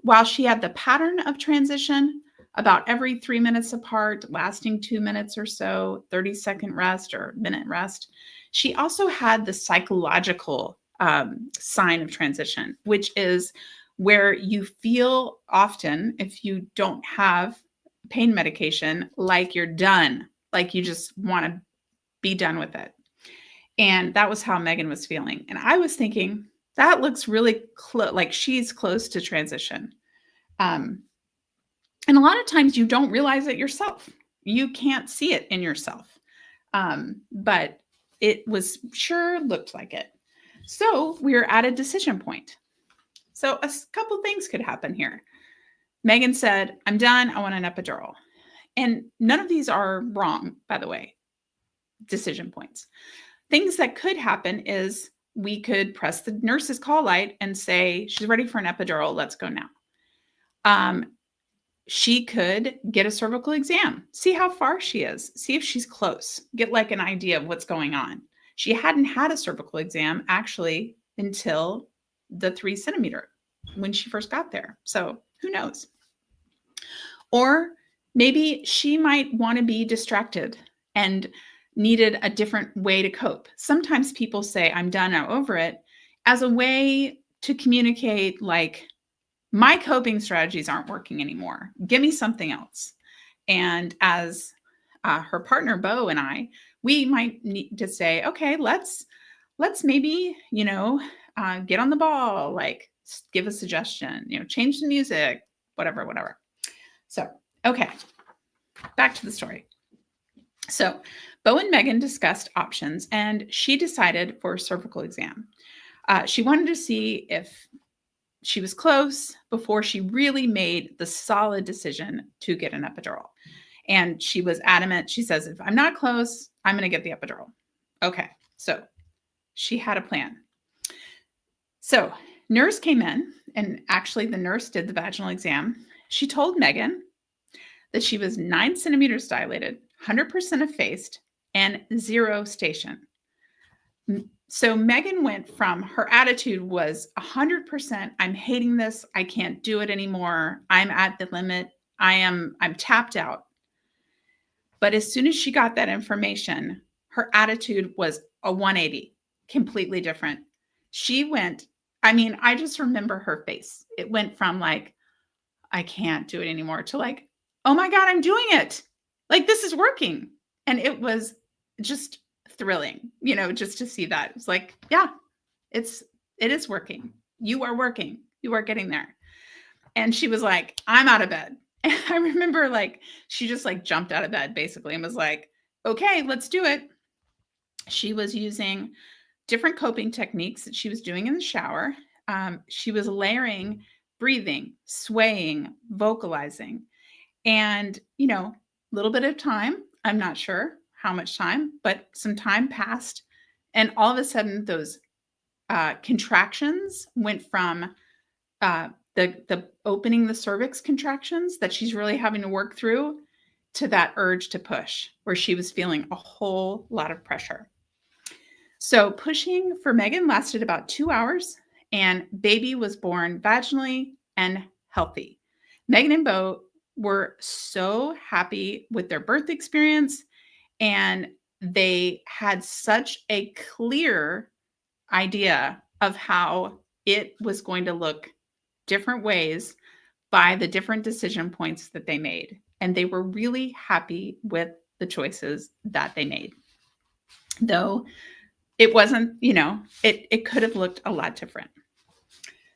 while she had the pattern of transition about every 3 minutes apart, lasting 2 minutes or so, 30-second rest or minute rest, she also had the psychological sign of transition, which is where you feel often, if you don't have pain medication, like you're done, like you just want to be done with it. And that was how Megan was feeling. And I was thinking, that looks really like she's close to transition. And a lot of times you don't realize it yourself. You can't see it in yourself. But it sure looked like it. So we were at a decision point. So a couple things could happen here. Megan said, "I'm done. I want an epidural." And none of these are wrong, by the way, decision points. Things that could happen is we could press the nurse's call light and say, "She's ready for an epidural. Let's go now." She could get a cervical exam, see how far she is, see if she's close, get like an idea of what's going on. She hadn't had a cervical exam actually until the 3 centimeter when she first got there. So who knows? Or maybe she might want to be distracted and needed a different way to cope. Sometimes people say, "I'm done, I'm over it," as a way to communicate like, my coping strategies aren't working anymore. Give me something else. And as her partner, Bo, and I, we might need to say, okay, let's maybe, get on the ball, like give a suggestion, change the music, whatever. So, okay, back to the story. So Bo and Megan discussed options, and she decided for a cervical exam. She wanted to see if she was close before she really made the solid decision to get an epidural. And she was adamant. She says, "If I'm not close, I'm going to get the epidural." Okay, so she had a plan. So nurse came in, and actually the nurse did the vaginal exam. She told Megan that she was 9 centimeters dilated, 100% effaced, and 0 station. So Megan went from, her attitude was 100%, "I'm hating this. I can't do it anymore. I'm at the limit. I'm tapped out." But as soon as she got that information, her attitude was a 180, completely different. she went, I mean, I just remember her face. It went from like, I can't do it anymore to like, oh my God, I'm doing it. Like this is working. And it was just thrilling, just to see that. It's like, yeah, it is working. You are working. You are getting there. And she was like, I'm out of bed. And I remember like, she just like jumped out of bed basically and was like, okay, let's do it. She was using different coping techniques that she was doing in the shower. She was layering, breathing, swaying, vocalizing, and, a little bit of time. I'm not sure how much time, but some time passed. And all of a sudden, those contractions went from the opening the cervix contractions that she's really having to work through to that urge to push, where she was feeling a whole lot of pressure. So pushing for Megan lasted about 2 hours, and baby was born vaginally and healthy. Megan and Bo were so happy with their birth experience, and they had such a clear idea of how it was going to look different ways by the different decision points that they made. And they were really happy with the choices that they made. Though it wasn't, it could have looked a lot different.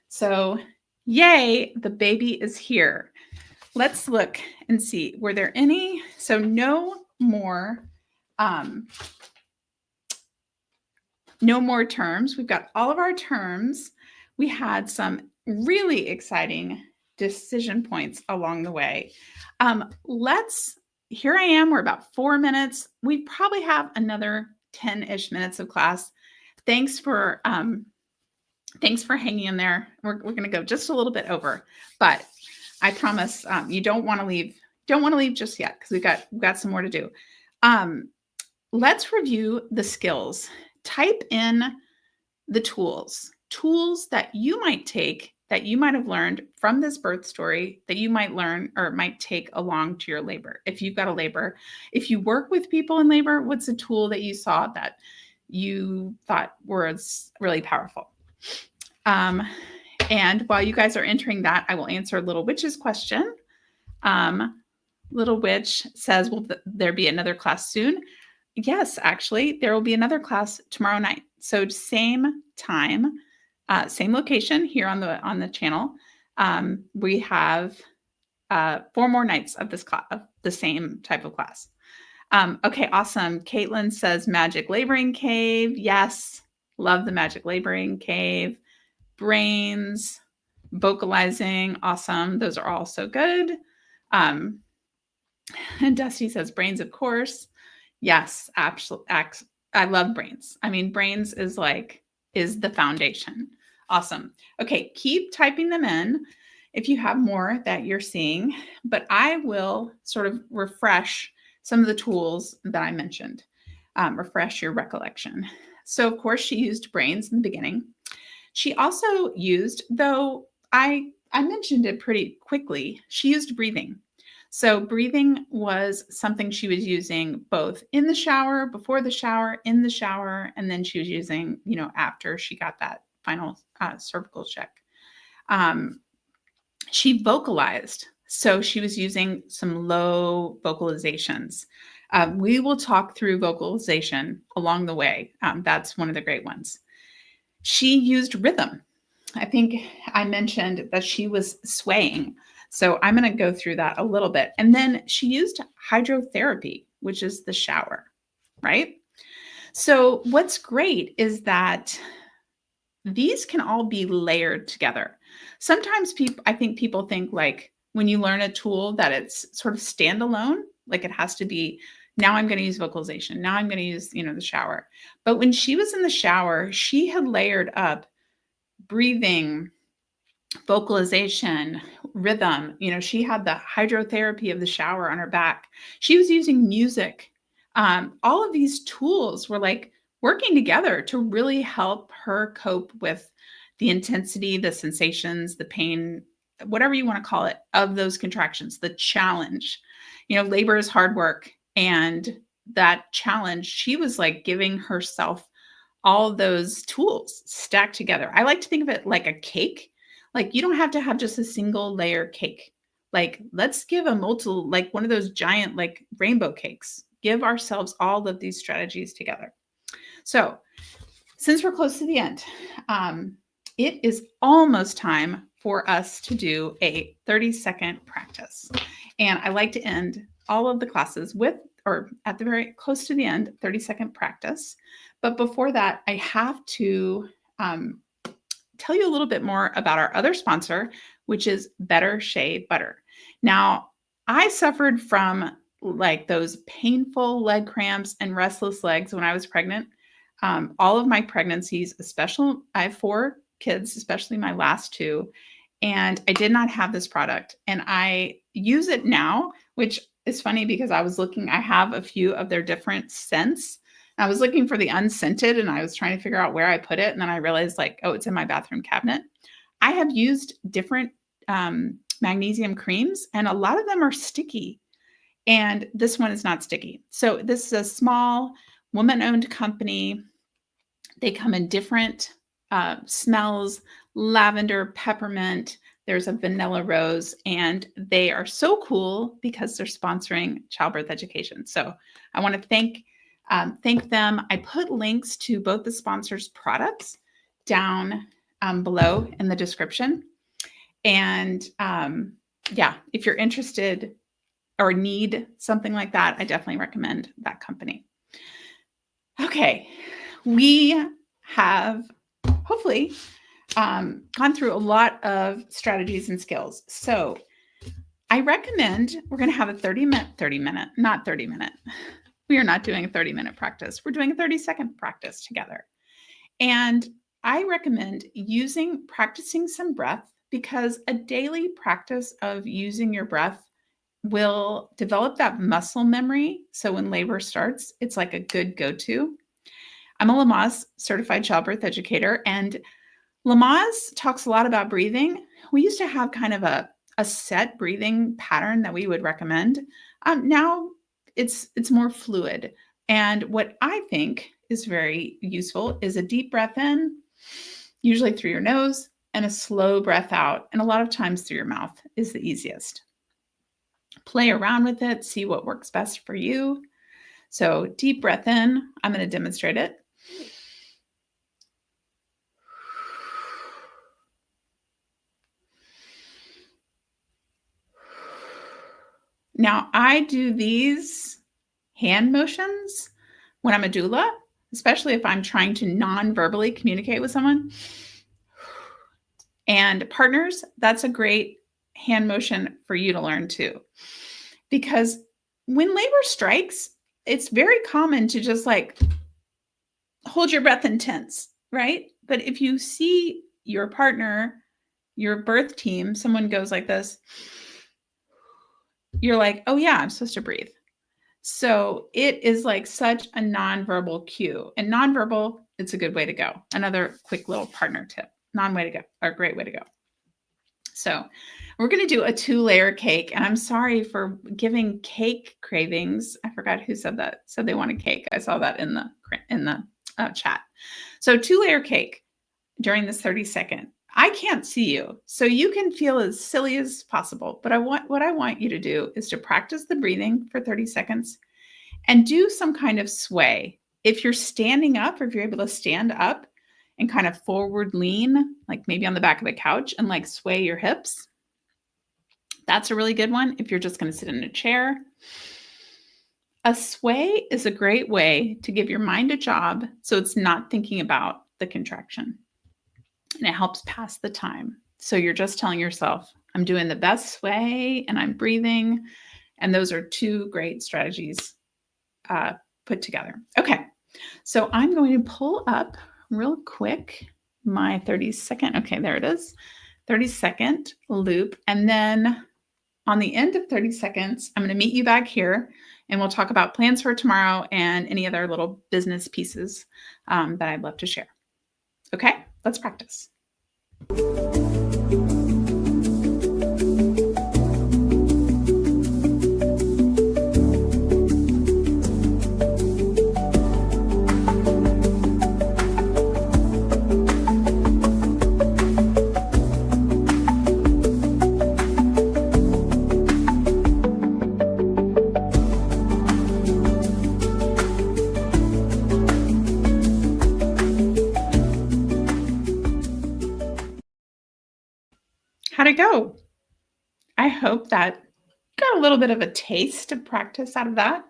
So, yay, the baby is here. Let's look and see, were there any? So no more terms. We've got all of our terms. We had some really exciting decision points along the way. Here I am. We're about 4 minutes. We probably have another 10-ish minutes of class. Thanks for hanging in there. We're going to go just a little bit over, but I promise you don't want to leave. Don't want to leave just yet because we've got some more to do. Let's review the skills. Type in the tools that you might take, that you might have learned from this birth story, that you might learn or might take along to your labor. If you've got a labor, if you work with people in labor, what's a tool that you saw that you thought was really powerful? And while you guys are entering that, I will answer Little Witch's question. Little Witch says, will there be another class soon? Yes, actually, there will be another class tomorrow night. So same time, same location here on the channel. We have 4 more nights of this class, of the same type of class. Okay, awesome. Caitlin says Magic Laboring Cave. Yes, love the Magic Laboring Cave. Brains, vocalizing, awesome. Those are all so good. And Dusty says brains, of course. Yes, absolutely. I love brains. I mean, brains is the foundation. Awesome. Okay, keep typing them in if you have more that you're seeing, but I will sort of refresh some of the tools that I mentioned, refresh your recollection. So of course she used brains in the beginning. She also used, though I mentioned it pretty quickly, she used breathing. So breathing was something she was using both in the shower, before the shower, in the shower, and then she was using, after she got that final cervical check. She vocalized. So she was using some low vocalizations. We will talk through vocalization along the way. That's one of the great ones. She used rhythm. I think I mentioned that she was swaying. So I'm going to go through that a little bit. And then she used hydrotherapy, which is the shower, right? So what's great is that these can all be layered together. Sometimes I think people think like when you learn a tool that it's sort of standalone, like it has to be, now I'm going to use vocalization. Now I'm going to use, the shower. But when she was in the shower, she had layered up breathing, vocalization, rhythm. She had the hydrotherapy of the shower on her back. She was using music. All of these tools were like working together to really help her cope with the intensity, the sensations, the pain, whatever you want to call it, of those contractions, the challenge. Labor is hard work. And that challenge, she was like giving herself all those tools stacked together. I like to think of it like a cake. Like you don't have to have just a single layer cake. Like let's give a multiple, like one of those giant like rainbow cakes. Give ourselves all of these strategies together. So since we're close to the end, it is almost time for us to do a 30-second practice. And I like to end all of the classes with, or at the very close to the end, 30-second practice. But before that, I have to tell you a little bit more about our other sponsor, which is Better Shea Butter. Now, I suffered from like those painful leg cramps and restless legs when I was pregnant. All of my pregnancies, especially, I have 4 kids, especially my last 2, and I did not have this product. And I use it now, which is funny because I have a few of their different scents. I was looking for the unscented and I was trying to figure out where I put it. And then I realized like, oh, it's in my bathroom cabinet. I have used different magnesium creams and a lot of them are sticky. And this one is not sticky. So this is a small woman-owned company. They come in different smells, lavender, peppermint, there's a vanilla rose, and they are so cool because they're sponsoring childbirth education. So I want to thank them. I put links to both the sponsors' products down below in the description. And yeah, if you're interested or need something like that, I definitely recommend that company. Okay, we have hopefully gone through a lot of strategies and skills. So I recommend we're going to have a 30 minute, not 30 minute. We are not doing a 30-minute practice. We're doing a 30-second practice together. And I recommend practicing some breath because a daily practice of using your breath will develop that muscle memory. So when labor starts, it's like a good go-to. I'm a Lamaze certified childbirth educator, and Lamaze talks a lot about breathing. We used to have kind of a set breathing pattern that we would recommend. Now it's more fluid. And what I think is very useful is a deep breath in, usually through your nose, and a slow breath out. And a lot of times through your mouth is the easiest. Play around with it, see what works best for you. So deep breath in, I'm going to demonstrate it. Now, I do these hand motions when I'm a doula, especially if I'm trying to non-verbally communicate with someone. And partners, that's a great hand motion for you to learn too. Because when labor strikes, it's very common to just like hold your breath and tense, right? But if you see your partner, your birth team, someone goes like this, you're like, oh yeah, I'm supposed to breathe. So it is like such a nonverbal cue. And nonverbal, it's a good way to go. Another quick little partner tip, great way to go. So we're going to do a 2-layer cake. And I'm sorry for giving cake cravings. I forgot who said that. Said they wanted cake. I saw that in the chat. So 2-layer cake during this 30-second. I can't see you, so you can feel as silly as possible. But what I want you to do is to practice the breathing for 30 seconds and do some kind of sway. If you're standing up, or if you're able to stand up and kind of forward lean, like maybe on the back of the couch and like sway your hips, that's a really good one. If you're just going to sit in a chair, a sway is a great way to give your mind a job so it's not thinking about the contraction. And it helps pass the time. So you're just telling yourself, I'm doing the best sway and I'm breathing. And those are 2 great strategies put together. Okay, so I'm going to pull up real quick my 30-second. Okay, there it is. 30-second loop. And then on the end of 30 seconds, I'm going to meet you back here and we'll talk about plans for tomorrow and any other little business pieces that I'd love to share. Okay, let's practice. it go? I hope that got a little bit of a taste of practice out of that.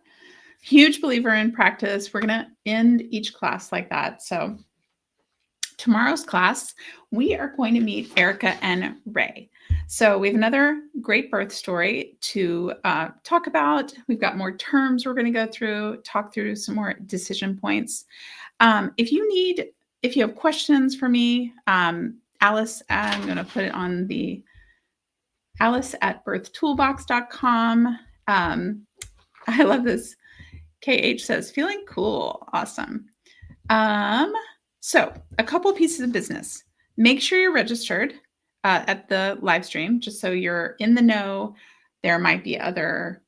Huge believer in practice. We're going to end each class like that. So tomorrow's class, we are going to meet Erica and Ray. So we have another great birth story to talk about. We've got more terms we're going to go through, talk through some more decision points. If you have questions for me, Alice, I'm going to put it on the alice@birthtoolbox.com. I love this. KH says, feeling cool. Awesome. So a couple pieces of business. Make sure you're registered at the live stream, just so you're in the know. There might be other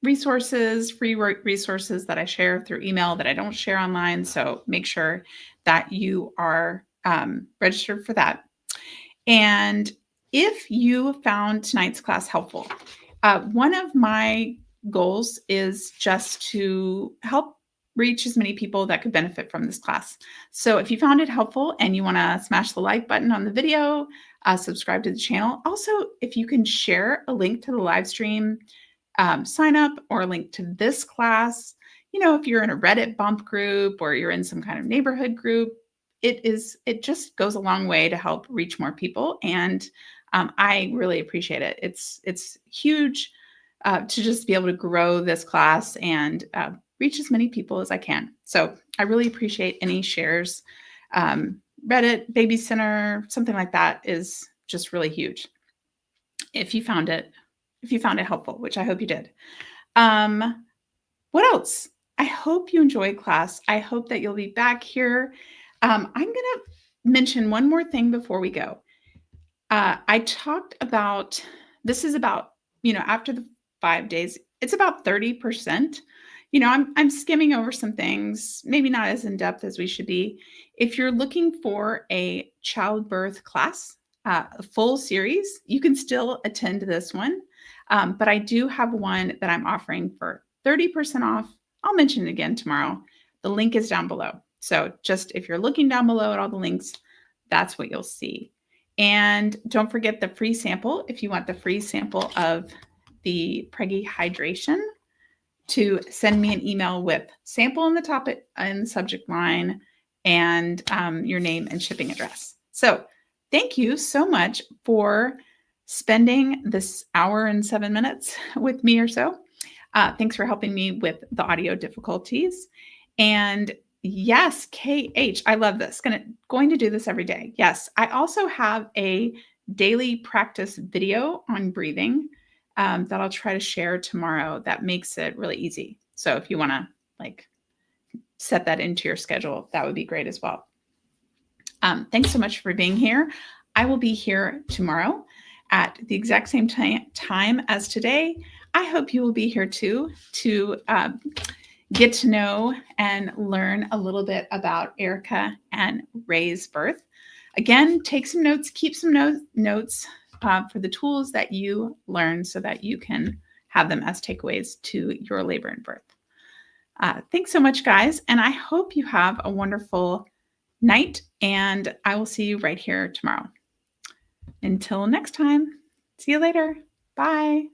resources, free resources that I share through email that I don't share online. So make sure that you are registered for that. And if you found tonight's class helpful, one of my goals is just to help reach as many people that could benefit from this class. So if you found it helpful and you want to smash the like button on the video, subscribe to the channel. Also, if you can share a link to the live stream, sign up, or a link to this class, if you're in a Reddit bump group or you're in some kind of neighborhood group, it just goes a long way to help reach more people. And I really appreciate it. It's huge to just be able to grow this class and reach as many people as I can. So I really appreciate any shares. Reddit, Baby Center, something like that is just really huge. If you found it helpful, which I hope you did. What else? I hope you enjoyed class. I hope that you'll be back here. I'm going to mention one more thing before we go. I talked about, this is about, after the 5 days, it's about 30%. I'm skimming over some things, maybe not as in depth as we should be. If you're looking for a childbirth class, a full series, you can still attend this one. But I do have one that I'm offering for 30% off. I'll mention it again tomorrow. The link is down below. So just if you're looking down below at all the links, that's what you'll see. And don't forget the free sample. If you want the free sample of the Preggy Hydration, to send me an email with sample in the topic in the subject line and your name and shipping address. So thank you so much for spending this hour and 7 minutes with me or so. Thanks for helping me with the audio difficulties. And yes, KH, I love this. Going to do this every day. Yes, I also have a daily practice video on breathing that I'll try to share tomorrow that makes it really easy. So if you want to set that into your schedule, that would be great as well. Thanks so much for being here. I will be here tomorrow at the exact same time as today. I hope you will be here too to get to know and learn a little bit about Erica and Ray's birth. Again, take some notes, keep some notes for the tools that you learn so that you can have them as takeaways to your labor and birth. Thanks so much, guys. And I hope you have a wonderful night, and I will see you right here tomorrow. Until next time, see you later. Bye.